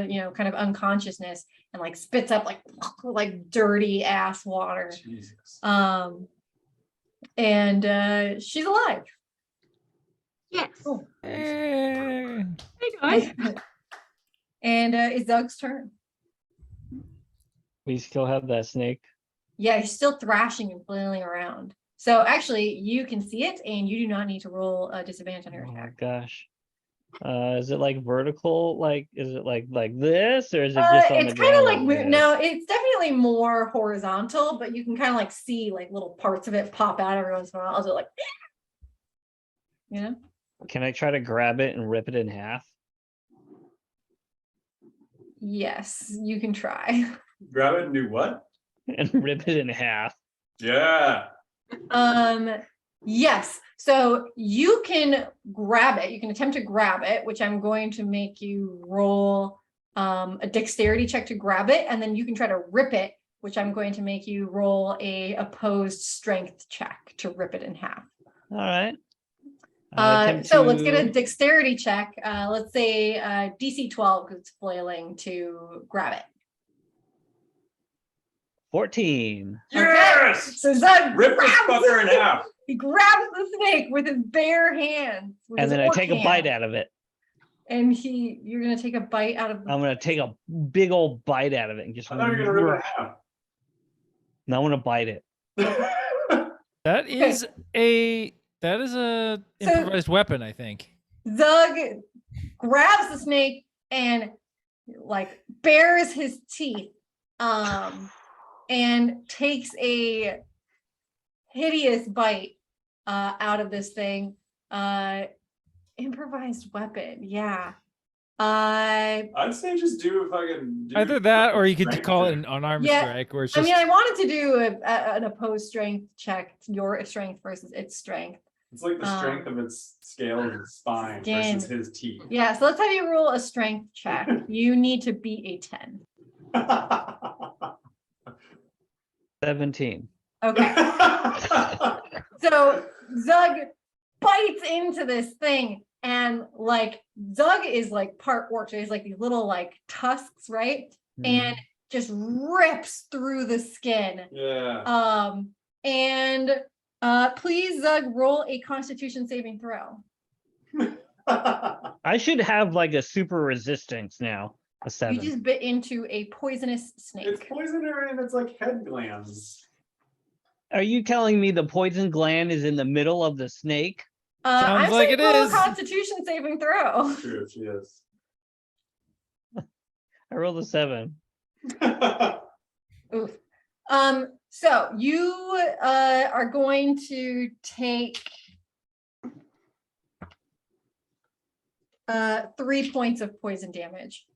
A: you know, kind of unconsciousness, and like spits up like dirty ass water.
B: Jesus.
A: And she's alive.
C: Yes.
A: Cool.
D: Eh.
C: Hey guys.
A: And it's Doug's turn.
E: We still have that snake.
A: Yeah, he's still thrashing and flailing around. So actually, you can see it, and you do not need to roll a disadvantage on your
E: Oh my
A: attack.
E: gosh. Is it like vertical? Like, is it like this, or is it just on the
A: It's kind of
E: ground?
A: like
E: this?
A: no, it's definitely more horizontal, but you can kind of like see like little parts of it pop out every once in a while. Also, like, you know,
E: Can I try to grab it and rip it in half?
A: yes, you can try.
B: Grab it and do what?
E: And rip it in half.
B: Yeah.
A: Yes. So you can grab it. You can attempt to grab it, which I'm going to make you roll a dexterity check to grab it, and then you can try to rip it, which I'm going to make you roll a opposed strength check to rip it in half.
E: All right.
A: So let's get a dexterity check. Let's say DC 12 because it's flailing to grab it.
E: 14.
B: Yes.
A: So Zug
B: Rip this
A: grabs,
B: fucker in half.
A: he grabs the snake with his bare hands. with
E: And
A: his
E: then I
A: orc
E: take a
A: hand,
E: bite out of it.
A: And you're gonna take a bite out of the
E: I'm gonna take a big old bite out of it and just.
B: I thought you were gonna rip it in half.
E: No, I'm gonna bite it.
D: That is a improvised weapon, I think.
A: Zug grabs the snake and like bares his teeth, and takes a hideous bite out of this thing. Improvised weapon, yeah.
B: I'd say just do if I can do
D: Either that, or you could
B: strength
D: call it
B: check.
D: an unarmed
A: Yeah,
D: strike, where it's
A: I
D: just
A: mean, I wanted to do an opposed strength check, your strength versus its strength.
B: It's like the strength of its scales and spine
A: Skin.
B: versus his teeth.
A: Yeah, so let's have you roll a strength check. You need to beat a 10.
E: 17.
A: Okay. So Zug bites into this thing, and like Zug is like part orc, so he's like these little like tusks, right? And just rips through the skin.
B: Yeah.
A: And please Zug roll a constitution saving throw.
E: I should have like a super resistance now. A
A: You
E: 7.
A: just bit into a poisonous
B: It's
A: snake.
B: poisoner and it's like head glands.
E: Are you telling me the poison gland is in the middle of the snake?
A: I'm
D: Sounds like
A: saying
D: it
A: roll a
D: is.
A: constitution saving throw.
B: True, she is.
E: I rolled a 7.
A: Oof. So you are going to take 3 points of poison damage.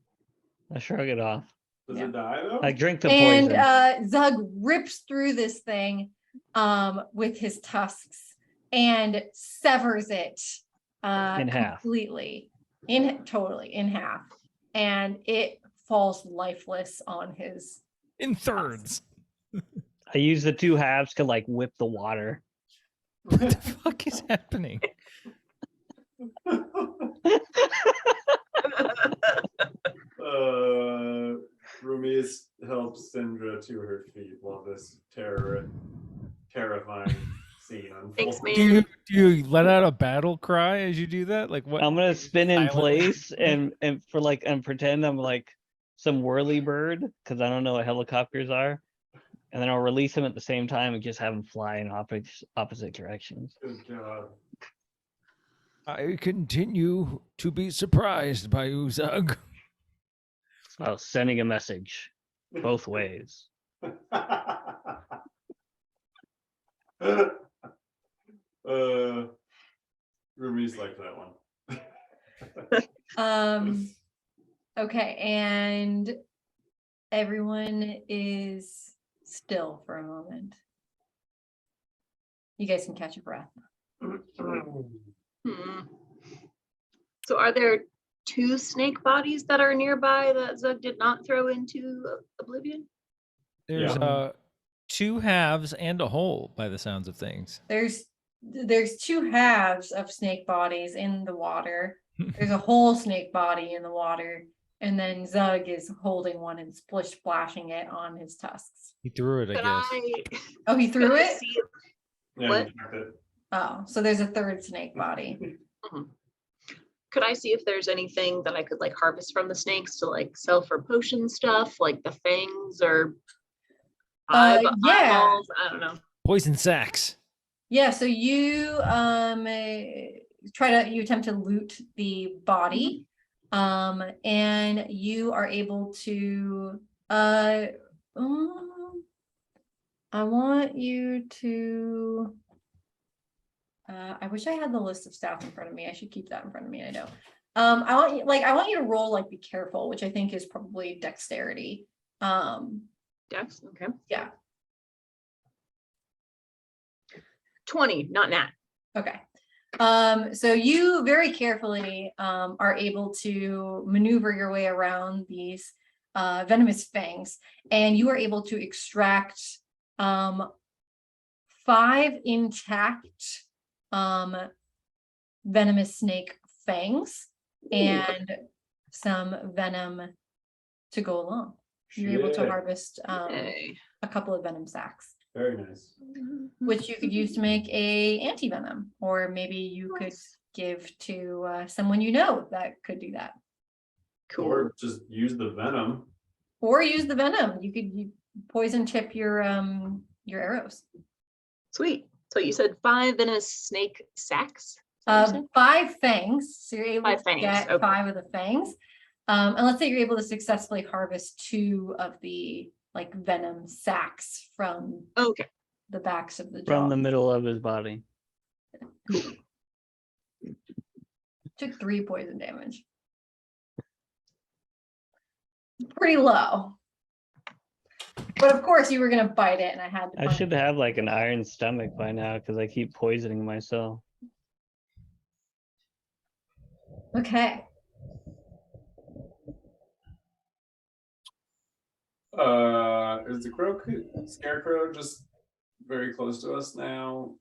E: I shrug it off.
B: Does
A: Yeah.
B: it die though?
E: I drink the
A: And
E: poison.
A: Zug rips through this thing, with his tusks and severs it
E: In half.
A: completely, totally in half, and it falls lifeless on his.
D: In thirds.
E: I use the two halves to like whip the water.
D: What the fuck is happening?
B: Rumiz helps Sindra to her feet while this terrifying scene unfolds.
C: Thanks, man.
D: Do you let out a battle cry as you do that? Like what?
E: I'm gonna spin in
D: Silently.
E: place and for like and pretend I'm like some whirly bird because I don't know what helicopters are, and then I'll release them at the same time and just have them fly in opposite directions.
B: Good God.
D: I continue to be surprised by you, Zug.
E: Oh, sending a message both ways.
B: Rumi's like that one.
A: Okay, and everyone is still for a moment. You guys can catch your breath.
C: So are there two snake bodies that are nearby that Zug did not throw into oblivion?
D: There's
B: Yeah.
D: two halves and a whole by the sounds of things.
A: There's two halves of snake bodies in the water. There's a whole snake body in the water, and then Zug is holding one and splashing it on his tusks.
D: He threw it, I
C: Could
D: guess.
A: Oh, he threw
C: could I
A: it?
C: see if-
B: Yeah,
C: What?
B: you tracked it.
A: Oh, so there's a third snake body.
C: Could I see if there's anything that I could like harvest from the snakes to like sell for potion stuff, like the fangs or
A: Yeah.
C: eyeballs? I don't know.
D: Poison sacks.
A: Yeah, so you you attempt to loot the body, and you are able to I want you to I wish I had the list of stats in front of me. I should keep that in front of me. I know. I want you to roll like be careful, which I think is probably dexterity.
C: Dex, okay.
A: Yeah.
C: 20, not nat.
A: Okay. So you very carefully are able to maneuver your way around these venomous fangs, and you are able to extract 5 intact venomous snake fangs and some venom to go along. You're able to
B: Shit.
A: harvest
C: Hey.
A: a couple of venom sacs,
B: Very nice.
A: which you could use to make a anti-venom, or maybe you could
C: Nice.
A: give to someone you know that could do that,
C: Cool.
B: Or just use the venom.
A: or use the venom. You could poison tip your arrows.
C: Sweet. So you said 5 venomous snake sacks? Is that what you said?
A: 5 fangs, so you're able
C: 5
A: to
C: fangs,
A: get
C: okay.
A: 5 of the fangs, and let's say you're able to successfully harvest 2 of the like venom sacs from
C: Okay.
A: the backs of the jaw.
E: From the middle of his body.
A: Took 3 poison damage. Pretty low. But of course you were gonna bite it, and I had to.
E: I should have like an iron stomach by now because I keep poisoning myself.
A: Okay.
B: Is the scarecrow just very close to us now?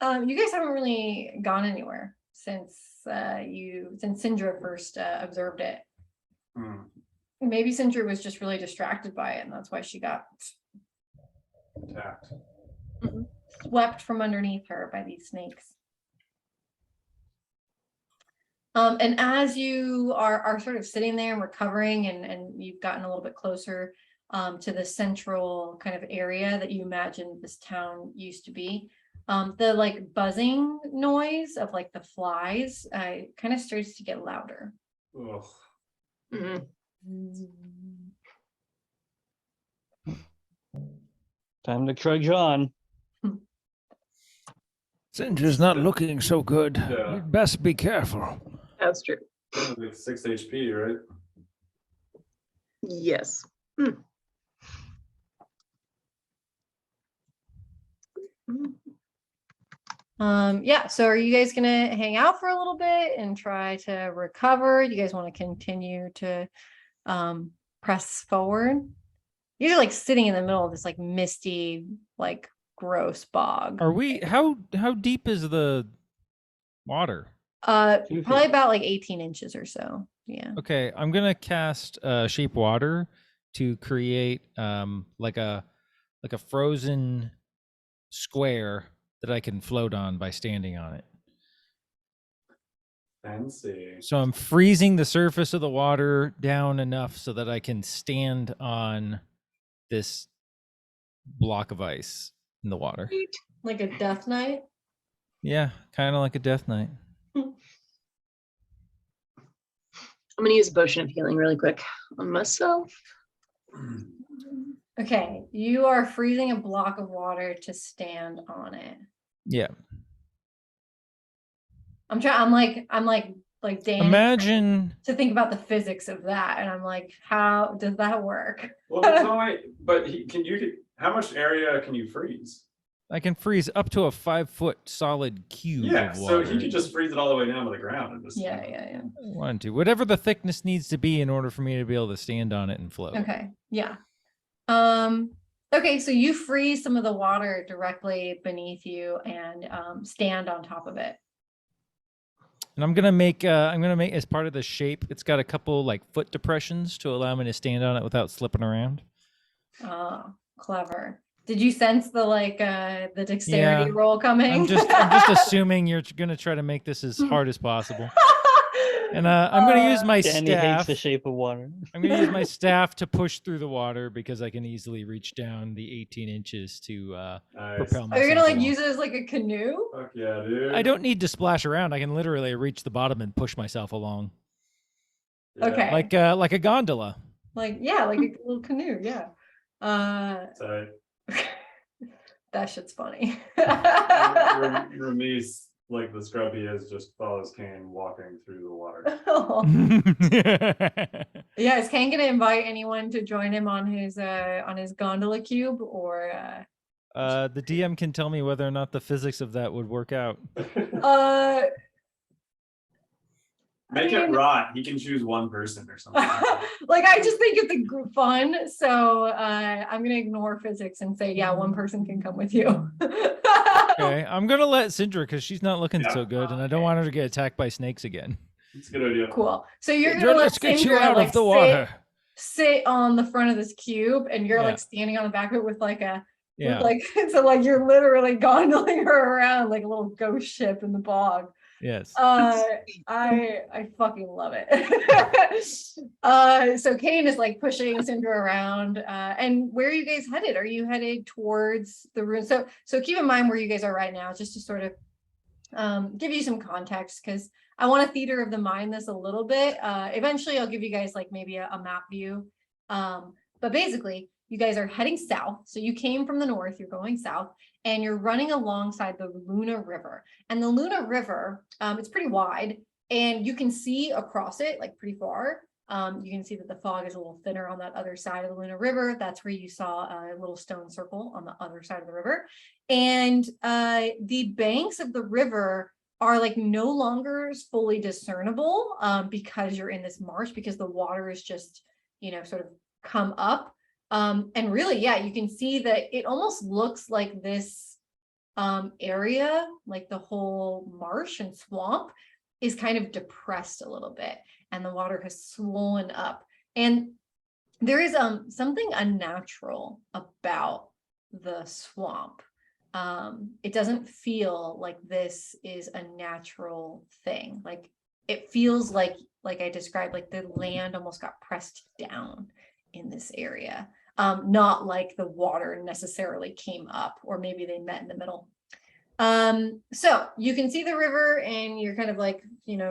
A: You guys haven't really gone anywhere since Sindra first observed it.
B: Hmm.
A: Maybe Sindra was just really distracted by it, and that's why she got
B: Attacked.
A: swept from underneath her by these snakes. And as you are sort of sitting there and recovering, and you've gotten a little bit closer to the central kind of area that you imagine this town used to be, the like buzzing noise of like the flies kind of starts to get louder.
B: Ugh.
C: Mhm.
E: Time to trudge on.
D: Sindra's not looking so good.
B: Yeah.
D: You'd best be careful.
C: That's true.
B: Like 6 HP, right?
C: Yes.
A: Yeah, so are you guys gonna hang out for a little bit and try to recover? You guys want to continue to press forward? You're like sitting in the middle of this like misty, like gross bog.
D: Are we? How deep is the water?
E: 2
A: Probably
E: feet.
A: about like 18 inches or so. Yeah.
D: Okay, I'm gonna cast shape water to create like a frozen square that I can float on by standing on it.
B: Fancy.
D: So I'm freezing the surface of the water down enough so that I can stand on this block of ice in the water.
A: Like a death knight.
D: Yeah, kind of like a death knight.
C: I'm gonna use a potion of healing really quick on myself.
A: Okay, you are freezing a block of water to stand on it.
D: Yeah.
A: I'm like Dan
D: Imagine
A: to think about the physics of that, and I'm like, how does that work?
B: Well, there's only, but how much area can you freeze?
D: I can freeze up to a 5-foot solid cube
B: Yeah,
D: of
B: so
D: water.
B: he could just freeze it all the way down to the ground and just.
A: Yeah.
D: One, two, whatever the thickness needs to be in order for me to be able to stand on it and float.
A: Okay, yeah. Okay, so you freeze some of the water directly beneath you and stand on top of it.
D: And I'm gonna make as part of the shape. It's got a couple like foot depressions to allow me to stand on it without slipping around.
A: Oh, clever. Did you sense the dexterity
D: Yeah.
A: roll coming?
D: I'm just assuming you're gonna try to make this as hard as possible. And I'm gonna use my
E: Danny hates
D: staff.
E: the shape of water.
D: I'm gonna use my staff to push through the water because I can easily reach down the 18 inches to
B: Nice.
D: propel myself.
A: Are you gonna like
D: along.
A: use it as like a canoe?
B: Fuck yeah, dude.
D: I don't need to splash around. I can literally reach the bottom and push myself along,
B: Yeah.
A: Okay.
D: like a gondola.
A: Like like a little canoe, yeah.
B: So,
A: That shit's funny.
B: Ramiz, like the scrub he is, just follows Kane walking through the water.
A: Yeah, is Kane gonna invite anyone to join him on his gondola cube or
D: The DM can tell me whether or not the physics of that would work out.
B: Make it rot. He can choose one person or something.
A: like I just think it's a fun, so I'm gonna ignore physics and say yeah, one person can come with you.
D: Okay, I'm gonna let Sindra because she's not looking
B: Yeah.
D: so good, and I don't want her to get attacked by snakes again.
B: It's a good idea.
A: Cool. So you're gonna let
D: Let's get you
A: Sindra,
D: out
A: like,
D: of the water.
A: sit on the front of this cube, and you're
D: Yeah.
A: like standing on the back of it with like a
D: Yeah.
A: like so like you're literally gondoling her around like a little ghost ship in the bog.
D: Yes.
A: I fucking love it. So Kane is like pushing Sindra around. And where are you guys headed? Are you headed towards the ruin? So keep in mind where you guys are right now, just to sort of give you some context, because I want to theater of the mind this a little bit. Eventually I'll give you guys like maybe a map view. But basically you guys are heading south. So you came from the north, you're going south, and you're running alongside the Luna River. And the Luna River, it's pretty wide, and you can see across it like pretty far. You can see that the fog is a little thinner on that other side of the Luna River. That's where you saw a little stone circle on the other side of the river. And the banks of the river are like no longer fully discernible because you're in this marsh, because the water is just, sort of come up. And really, yeah, you can see that it almost looks like this area, like the whole marsh and swamp is kind of depressed a little bit, and the water has swollen up. And there is something unnatural about the swamp. It doesn't feel like this is a natural thing. Like it feels like I described, like the land almost got pressed down in this area. Not like the water necessarily came up, or maybe they met in the middle. So you can see the river, and you're kind of like,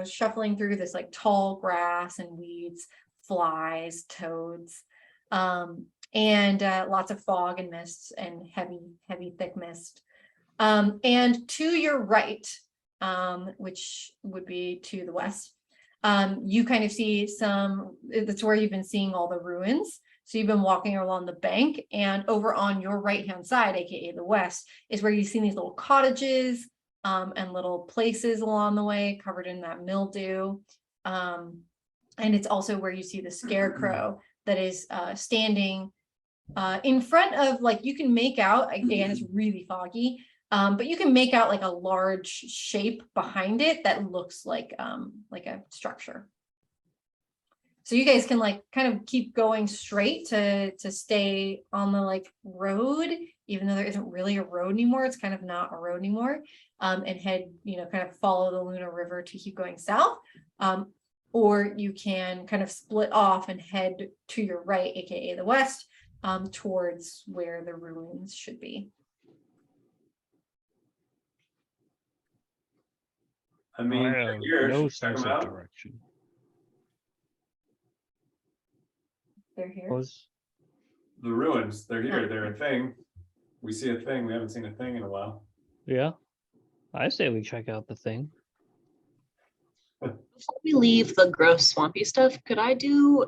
A: shuffling through this like tall grass and weeds, flies, toads, and lots of fog and mists and heavy, thick mist. And to your right, which would be to the west, you kind of see that's where you've been seeing all the ruins. So you've been walking along the bank, and over on your right-hand side, aka the west, is where you've seen these little cottages and little places along the way covered in that mildew. And it's also where you see the scarecrow that is standing in front of, like, you can make out, again, it's really foggy, but you can make out like a large shape behind it that looks like a structure. So you guys can like kind of keep going straight to stay on the like road, even though there isn't really a road anymore. It's kind of not a road anymore, and head, you know, kind of follow the Luna River to keep going south. Or you can kind of split off and head to your right, aka the west, towards where the ruins should be.
B: I mean,
E: I
B: they're
E: have
B: here.
E: no
B: Should we check
E: sense
B: them
E: of
B: out?
E: direction.
A: They're here.
E: Was
B: The ruins, they're here. They're a thing. We see a thing. We haven't seen a thing in a while.
E: yeah. I say we check out the thing.
C: Before we leave the gross swampy stuff, could I do,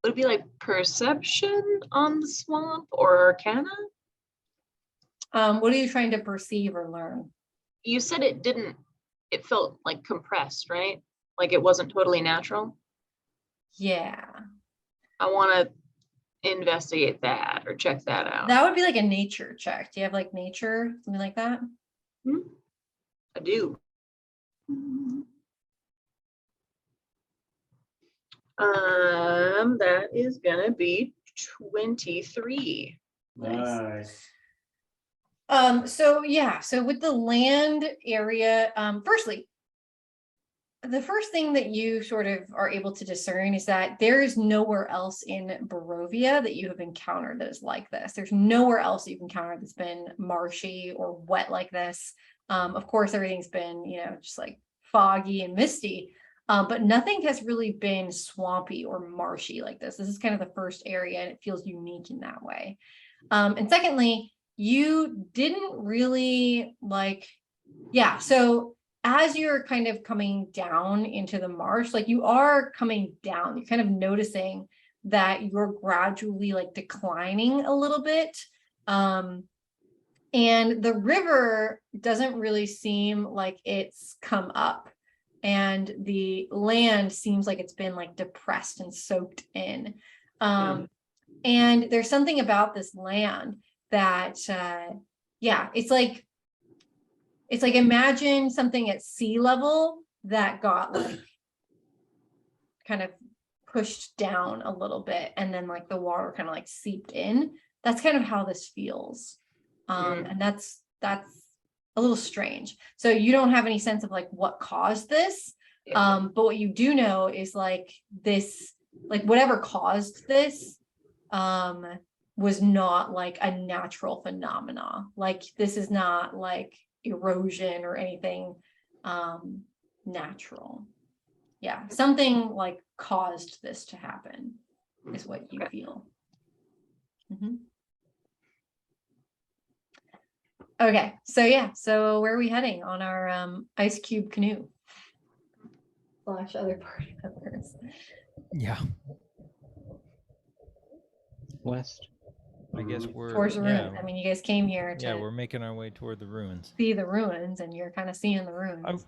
C: would it be like perception on the swamp or arcana?
A: What are you trying to perceive or learn?
C: You said it didn't, it felt like compressed, right? Like it wasn't totally natural.
A: Yeah,
C: I want to investigate that or check that out.
A: that would be like a nature check. Do you have like nature, something like that?
C: I do. That is gonna be 23.
B: Nice.
A: So yeah, so with the land area, firstly, the first thing that you sort of are able to discern is that there is nowhere else in Barovia that you have encountered that is like this. There's nowhere else that you've encountered that's been marshy or wet like this. Of course, everything's been, you know, just like foggy and misty, but nothing has really been swampy or marshy like this. This is kind of the first area, and it feels unique in that way. And secondly, you didn't really like, yeah, so as you're kind of coming down into the marsh, like you are coming down, you're kind of noticing that you're gradually like declining a little bit. And the river doesn't really seem like it's come up, and the land seems like it's been like depressed and soaked in. And there's something about this land that, yeah, it's like imagine something at sea level that got like kind of pushed down a little bit, and then like the water kind of like seeped in. That's kind of how this feels. And that's a little strange. So you don't have any sense of like what caused this.
C: Yeah.
A: But what you do know is like this, like whatever caused this, was not like a natural phenomena. Like this is not like erosion or anything natural. Yeah, something like caused this to happen is what you feel. Okay, so yeah, so where are we heading on our ice cube canoe / other party members?
D: Yeah,
E: West.
D: I guess we're
A: Towards the
D: yeah,
A: ruins. I mean, you guys came here
D: yeah,
A: to
D: we're making our way toward the ruins.
A: see the ruins, and you're kind of seeing the ruins.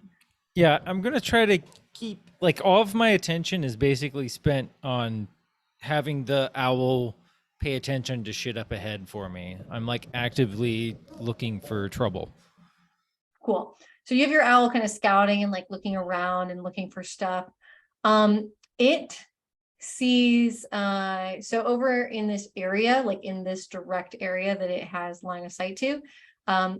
D: Yeah, I'm gonna try to keep like all of my attention is basically spent on having the owl pay attention to shit up ahead for me. I'm like actively looking for trouble.
A: Cool. So you have your owl kind of scouting and like looking around and looking for stuff. It sees so over in this area, like in this direct area that it has line of sight to,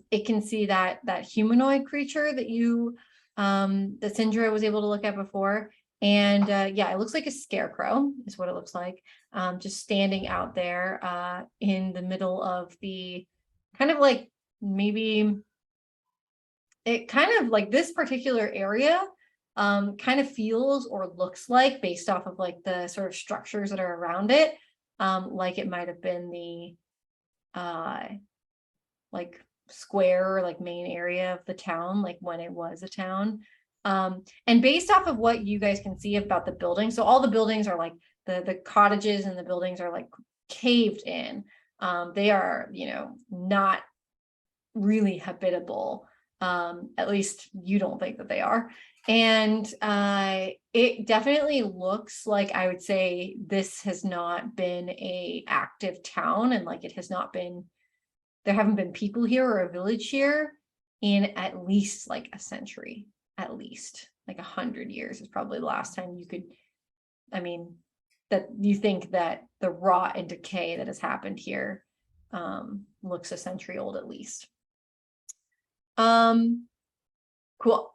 A: it can see that humanoid creature that you that Sindra was able to look at before. And yeah, it looks like a scarecrow is what it looks like, just standing out there in the middle of the kind of like maybe it kind of like this particular area kind of feels or looks like, based off of like the sort of structures that are around it, like it might have been the like square or like main area of the town, like when it was a town. And based off of what you guys can see about the buildings, so all the buildings are like the cottages and the buildings are like caved in. They are, you know, not really habitable. At least you don't think that they are. And it definitely looks like, I would say, this has not been a active town, and like it has not been, there haven't been people here or a village here in at least like a century, at least like 100 years is probably the last time you could, I mean, that you think that the rot and decay that has happened here looks a century old at least. Cool.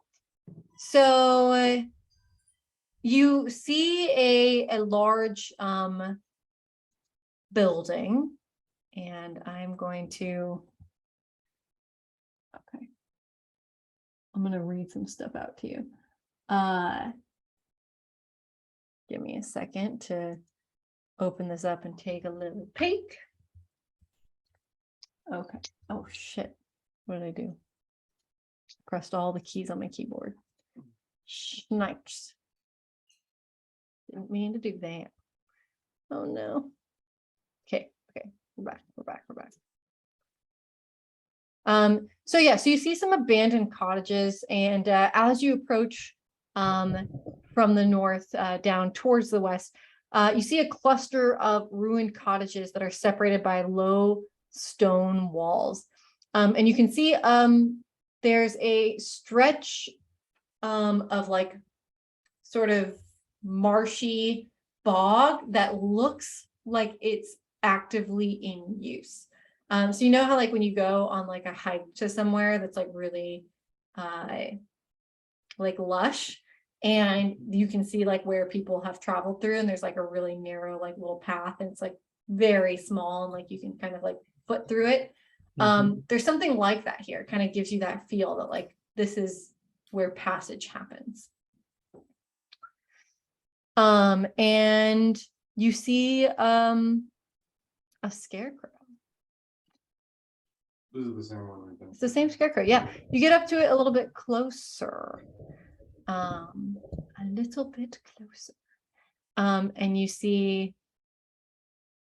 A: So you see a large building, and I'm going to, okay, I'm going to read some stuff out to you. Give me a second to open this up and take a little peek. Okay. Oh shit. What did I do? Pressed all the keys on my keyboard. Snipes. Didn't mean to do that. Oh no. Okay, we're back. So yeah, so you see some abandoned cottages, and as you approach from the north down towards the west, you see a cluster of ruined cottages that are separated by low stone walls. And you can see there's a stretch of like sort of marshy bog that looks like it's actively in use. So you know how like when you go on like a hike to somewhere that's like really like lush, and you can see like where people have traveled through, and there's like a really narrow like little path, and it's like very small, and like you can kind of like foot through it. There's something like that here. Kind of gives you that feel that like this is where passage happens. And you see a scarecrow.
B: This is the same one. I think.
A: It's the same scarecrow. Yeah, you get up to it a little bit closer. A little bit closer. And you see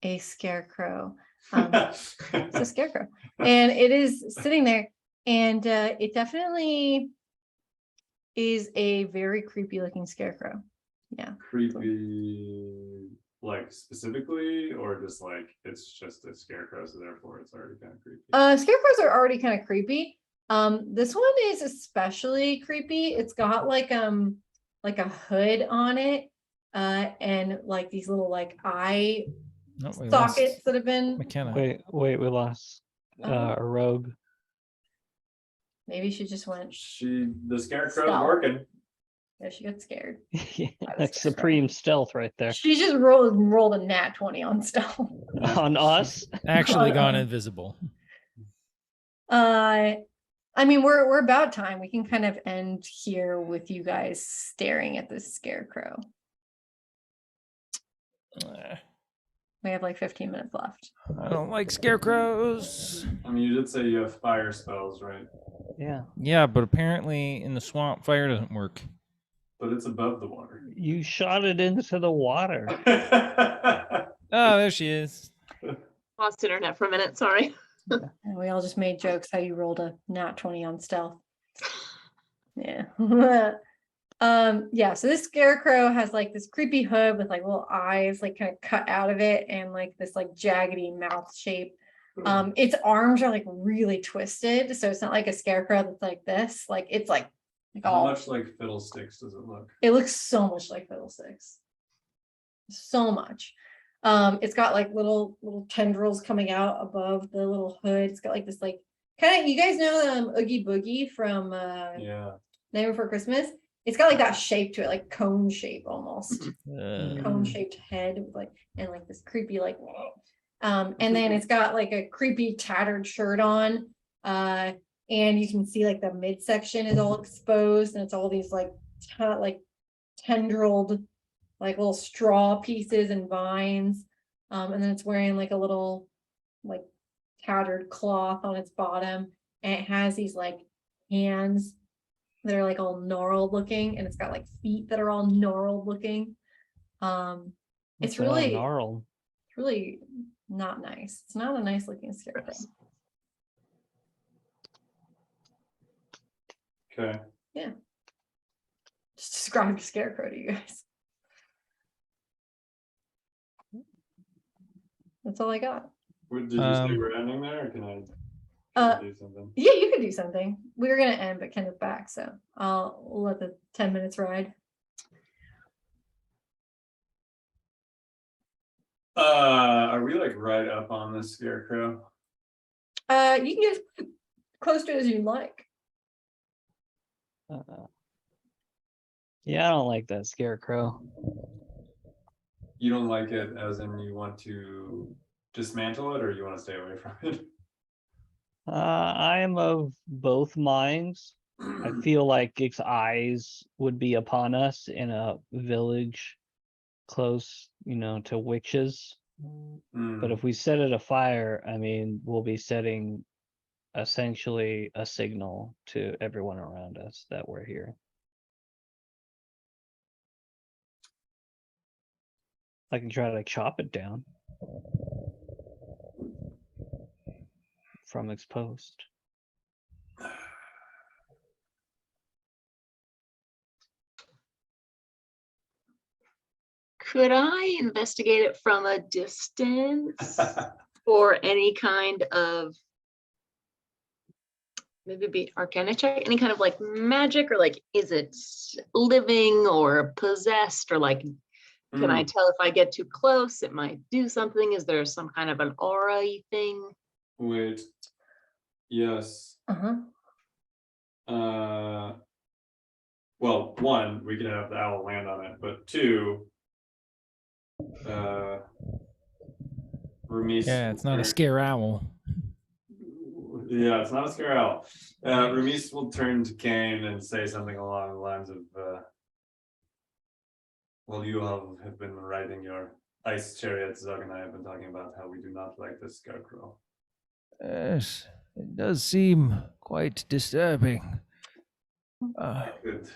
A: a scarecrow. It's a scarecrow, and it is sitting there, and it definitely is a very creepy looking scarecrow. Yeah.
B: Creepy, like specifically, or just like it's just a scarecrow, so therefore it's already kind of creepy.
A: Scarecrows are already kind of creepy. This one is especially creepy. It's got like a hood on it, and like these little like eye
D: No, we lost
A: sockets that have been.
D: McKenna.
E: Wait, we lost
A: Oh.
E: a rogue.
A: Maybe she just went.
B: The scarecrow's
A: Stealth.
B: working.
A: Yeah, she got scared.
E: Yeah,
A: By the
E: that's
A: scarecrow.
E: supreme stealth right there.
A: She just rolled a nat 20 on stealth.
E: On us?
D: Actually gone invisible.
A: I mean, we're about time. We can kind of end here with you guys staring at this scarecrow. We have like 15 minutes left.
D: I don't like scarecrows.
B: I mean, you did say you have fire spells, right?
E: Yeah.
D: Yeah, but apparently in the swamp, fire doesn't work.
B: But it's above the water.
E: You shot it into the water.
D: Oh, there she is.
C: Lost internet for a minute, sorry.
A: And we all just made jokes how you rolled a nat 20 on stealth. Yeah. Yeah, so this scarecrow has like this creepy hood with like little eyes like kind of cut out of it, and like this like jaggedy mouth shape. Its arms are like really twisted, so it's not like a scarecrow that's like this. Like it's like
B: How
A: all,
B: much like fiddlesticks does it look?
A: it looks so much like fiddlesticks. So much. It's got like little tendrils coming out above the little hood. It's got like this like kind of, you guys know Oogie Boogie from
B: Yeah.
A: Night Before Christmas? It's got like that shape to it, like cone shape almost. Cone shaped head with like, and like this creepy like and then it's got like a creepy tattered shirt on, and you can see like the midsection is all exposed, and it's all these like tendrilled like little straw pieces and vines, and then it's wearing like a little like tattered cloth on its bottom, and it has these like hands that are like all gnarled looking, and it's got like feet that are all gnarled looking. It's
E: all
A: really
E: gnarled.
A: really not nice. It's not a nice looking scarecrow.
C: Gross.
B: Okay.
A: Just describe the scarecrow to you guys. That's all I got.
B: Did you say we're ending there, or can I do something?
A: Yeah, you can do something. We were gonna end, but Kenneth back, so I'll let the 10 minutes ride.
B: Are we like right up on the scarecrow?
A: You can get as close to it as you'd like.
E: Yeah, I don't like that scarecrow.
B: You don't like it as in you want to dismantle it, or you want to stay away from it?
E: I am of both minds. I feel like its eyes would be upon us in a village close, to witches. But if we set it afire, I mean, we'll be setting essentially a signal to everyone around us that we're here. I can try to chop it down from its post.
C: Could I investigate it from a distance for any kind of, maybe be arcana check, any kind of like magic, or like, is it living or possessed, or like, can I tell if I get too close, it might do something? Is there some kind of an aura-y thing?
B: Wait. Yes.
A: Uh-huh.
B: Well, one, we can have the owl land on it, but two, Ramis.
D: Yeah, it's not a scare owl.
B: Yeah, it's not a scare owl. Ramis will turn to Kane and say something along the lines of, well, you all have been riding your ice chariot. Zug and I have been talking about how we do not like this scarecrow.
D: Yes, it does seem quite disturbing.
B: Good.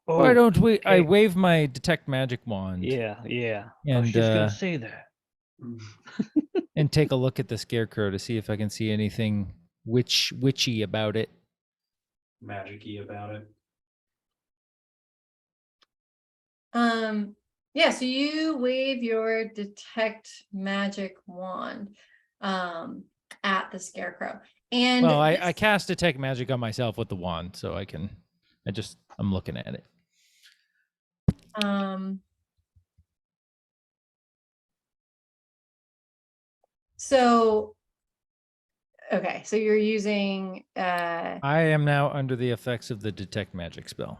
D: Why don't we? I
E: okay.
D: wave my detect magic wand.
E: Yeah.
D: And
E: she's gonna say that.
D: and take a look at the scarecrow to see if I can see anything witchy about it.
B: Magic-y about it.
A: Yeah, so you wave your detect magic wand at the scarecrow. And
D: Well, I cast detect magic on myself with the wand, so I'm looking at it.
A: So okay, so you're using
D: I am now under the effects of the detect magic spell.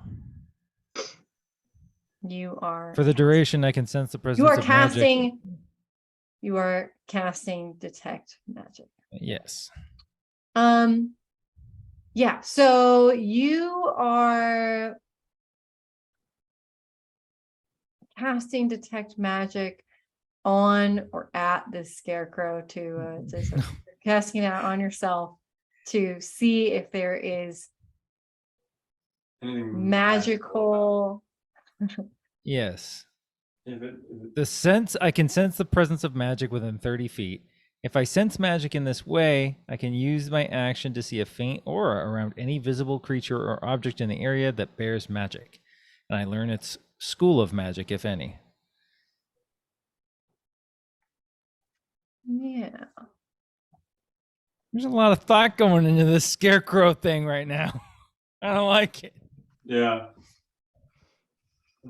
A: you are
D: For the duration, I can sense the presence
A: you are
D: of magic.
A: casting detect magic.
D: Yes.
A: Yeah, so you are casting detect magic on or at this scarecrow to casting it out on yourself to see if there is
B: Anything
A: magical.
D: Yes.
B: If it,
D: I can sense the presence of magic within 30 feet. If I sense magic in this way, I can use my action to see a faint aura around any visible creature or object in the area that bears magic. And I learn its school of magic, if any.
A: Yeah.
D: There's a lot of thought going into this scarecrow thing right now. I don't like it.
B: yeah. I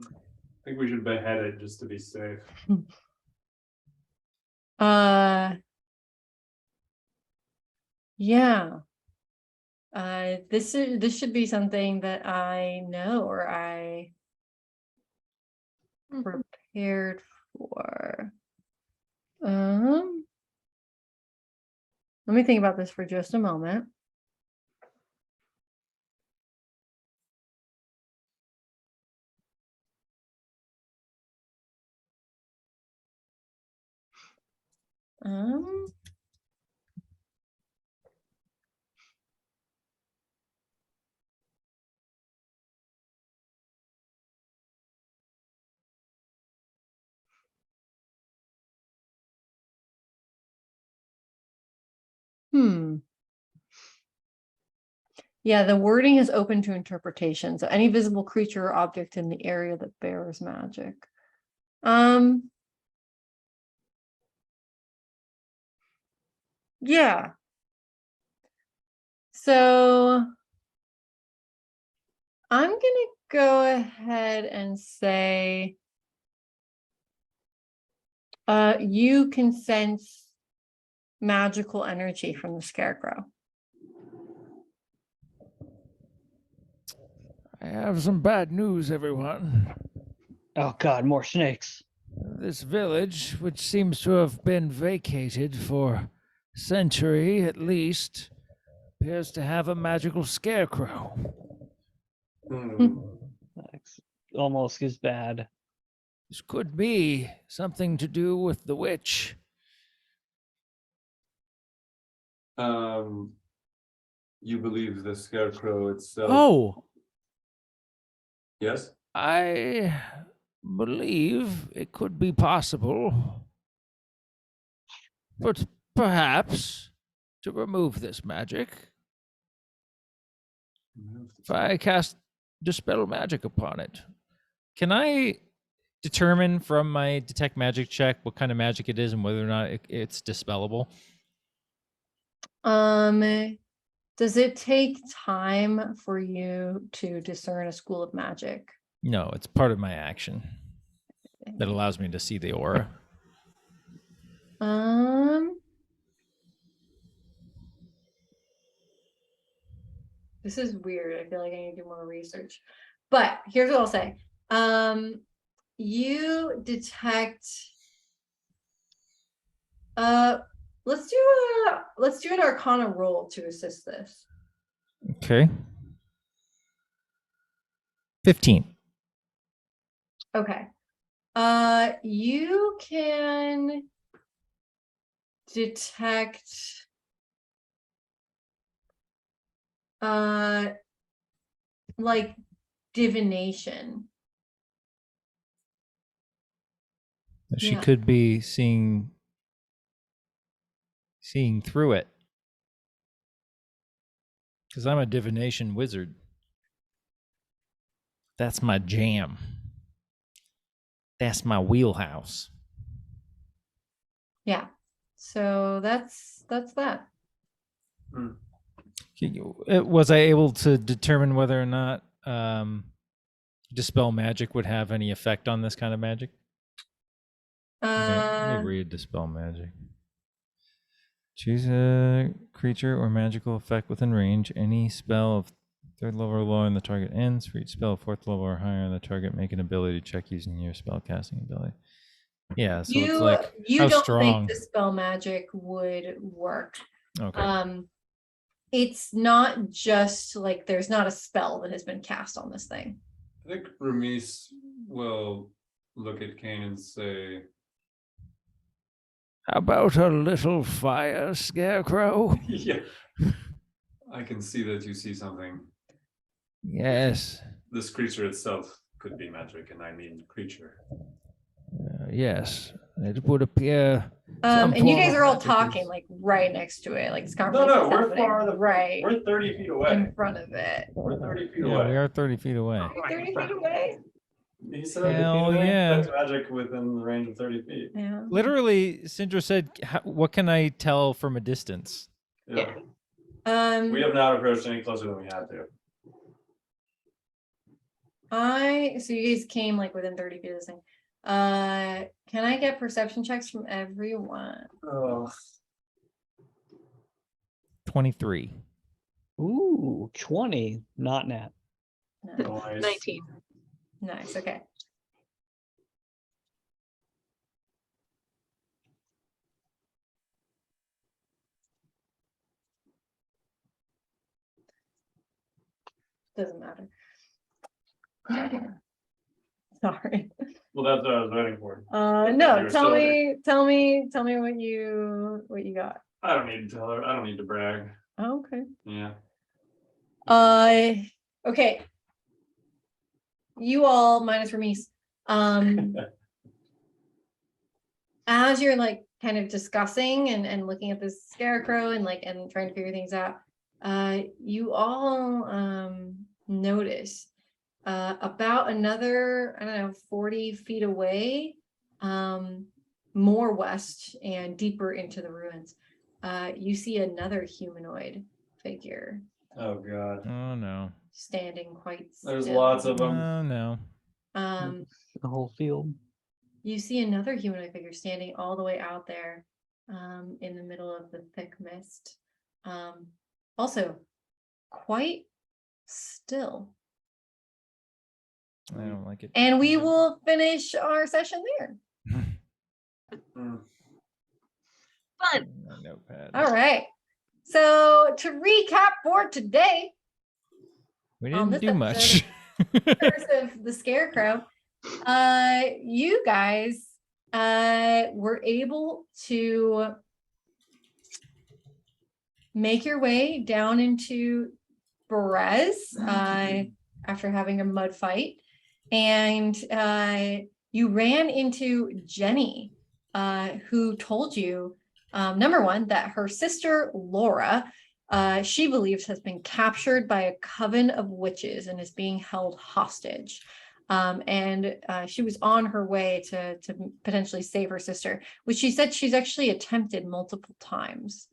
B: think we should behead it just to be safe.
A: Yeah. This should be something that I know or I prepared for. Let me think about this for just a moment. Yeah, the wording is open to interpretation. So any visible creature or object in the area that bears magic. Yeah. So I'm gonna go ahead and say you can sense magical energy from the scarecrow.
D: I have some bad news, everyone.
E: Oh God, more snakes.
D: This village, which seems to have been vacated for a century at least, appears to have a magical scarecrow.
B: Hmm.
E: That's almost as bad.
D: This could be something to do with the witch.
B: You believe the scarecrow itself?
D: Oh,
B: Yes.
D: I believe it could be possible. But perhaps to remove this magic, if I cast Dispel Magic upon it, can I determine from my Detect Magic check what kind of magic it is and whether or not it's dispellable?
A: Does it take time for you to discern a school of magic?
D: No, it's part of my action that allows me to see the aura.
A: This is weird. I feel like I need to do more research. But here's what I'll say. You detect let's do an Arcana roll to assist this.
D: Okay. 15.
A: Okay. You can detect like divination.
D: She
A: Yeah.
D: could be seeing through it. Because I'm a divination wizard. That's my jam. That's my wheelhouse.
A: Yeah. So that's that.
D: Was I able to determine whether or not Dispel Magic would have any effect on this kind of magic? Let me read Dispel Magic. Choose a creature or magical effect within range. Any spell of 3rd level or lower and the target ends. For each spell of 4th level or higher, the target make an ability check using your spell casting ability. Yeah, so it's like
A: you
D: how
A: don't
D: strong.
A: think Dispel Magic would work.
D: Okay.
A: It's not just like there's not a spell that has been cast on this thing.
B: I think Ramis will look at Kane and say,
D: How about a little fire, Scarecrow?
B: yeah, I can see that you see something.
D: Yes.
B: This creature itself could be magic, and I mean creature.
D: Yes. It would appear.
A: And you guys are all
D: magic
A: talking
D: is-
A: like right next to it, like this
B: No,
A: conversation's
B: we're
A: happening
B: far.
A: right
B: We're 30 feet away.
A: in front of it.
B: We're 30 feet
D: Yeah,
B: away.
D: we are 30 feet away.
A: You're 30 feet away.
B: He said
D: Hell
B: you can
D: yeah.
B: detect magic within the range of 30 feet.
A: Yeah.
D: Literally, Sindra said, what can I tell from a distance?
B: Yeah.
A: Um,
B: We have not approached any closer than we had to.
A: so you guys came like within 30 feet of this thing. Can I get perception checks from everyone?
B: Oh.
D: 23.
E: Ooh, 20. Not Nat.
B: Nice.
C: 19.
A: Nice. Okay. Doesn't matter. Sorry.
B: Well, that's what I was waiting for.
A: No,
B: You're still
A: tell me what you got.
B: I don't need to tell her. I don't need to brag.
A: Oh, okay.
B: Yeah.
A: Okay. You all minus Ramis. As you're like kind of discussing and looking at this scarecrow and trying to figure things out, you all notice about another, I don't know, 40 feet away, more west and deeper into the ruins, you see another humanoid figure
B: Oh God.
D: Oh no.
A: standing quite
B: There's
A: still.
B: lots of them.
D: Oh no.
E: The whole field.
A: You see another humanoid figure standing all the way out there, in the middle of the thick mist. Also quite still.
D: I don't like it.
A: And we will finish our session there.
B: Mm.
C: Fun.
D: My notepad.
A: All right. So to recap for today,
D: We
A: on
D: didn't
A: this
D: do much.
A: Curse of the Scarecrow, you guys were able to make your way down into Berez after having a mud fight, and you ran into Jenny, who told you, number one, that her sister Laura, she believes, has been captured by a coven of witches and is being held hostage. And she was on her way to potentially save her sister, which she said she's actually attempted multiple times,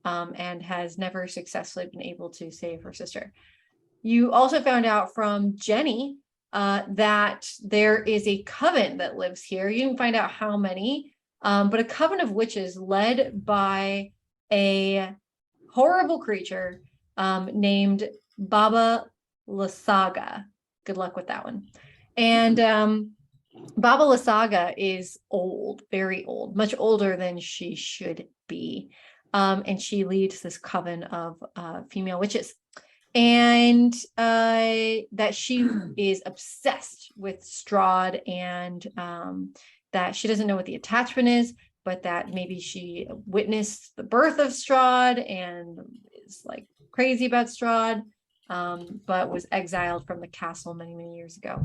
A: and has never successfully been able to save her sister. You also found out from Jenny that there is a coven that lives here. You didn't find out how many, but a coven of witches led by a horrible creature named Baba Lasaga. Good luck with that one. And Baba Lasaga is old, very old, much older than she should be. And she leads this coven of female witches. And that she is obsessed with Strahd, and that she doesn't know what the attachment is, but that maybe she witnessed the birth of Strahd and is like crazy about Strahd, but was exiled from the castle many, many years ago.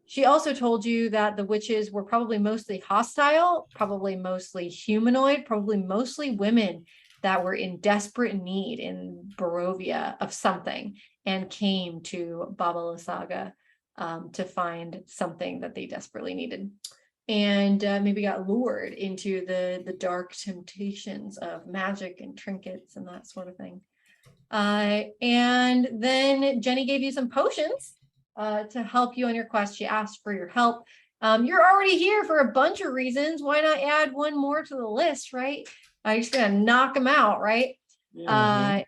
A: She also told you that the witches were probably mostly hostile, probably mostly humanoid, probably mostly women that were in desperate need in Barovia of something, and came to Baba Lasaga to find something that they desperately needed, and maybe got lured into the dark temptations of magic and trinkets and that sort of thing. And then Jenny gave you some potions to help you on your quest. She asked for your help. You're already here for a bunch of reasons. Why not add one more to the list, right? You're just gonna knock them out, right?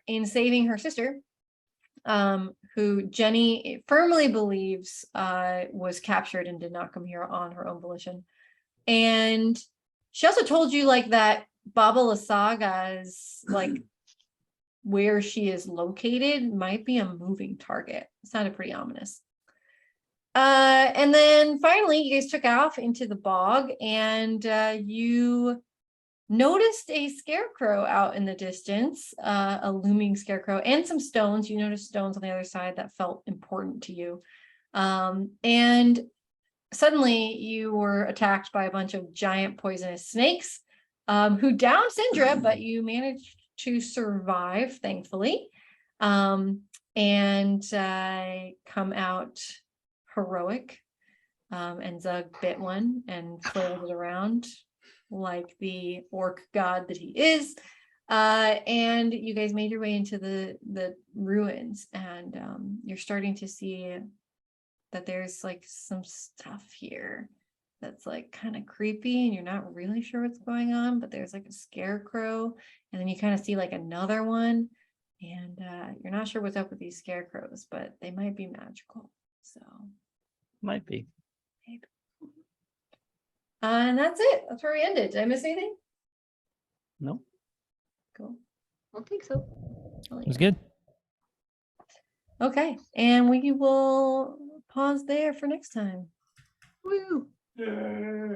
A: In saving her sister, who Jenny firmly believes was captured and did not come here on her own volition. And she also told you that Baba Lasaga's where she is located might be a moving target. It sounded pretty ominous. And then finally, you guys took off into the bog, and you noticed a scarecrow out in the distance, a looming scarecrow, and some stones. You noticed stones on the other side that felt important to you. And suddenly you were attacked by a bunch of giant poisonous snakes, who downed Syndra, but you managed to survive, thankfully, and come out heroic. And Zug bit one and flailed it around like the orc god that he is. And you guys made your way into the ruins, and you're starting to see that there's some stuff here that's kind of creepy, and you're not really sure what's going on, but there's a scarecrow, and then you kind of see another one, and you're not sure what's up with these scarecrows, but they might be magical. So
E: Might be.
A: maybe. And that's it. That's where we ended. Did I miss anything?
E: No.
A: Cool.
C: I don't think so.
D: It was good.
A: Okay, and we will pause there for next time.
C: Woo.
B: Yay.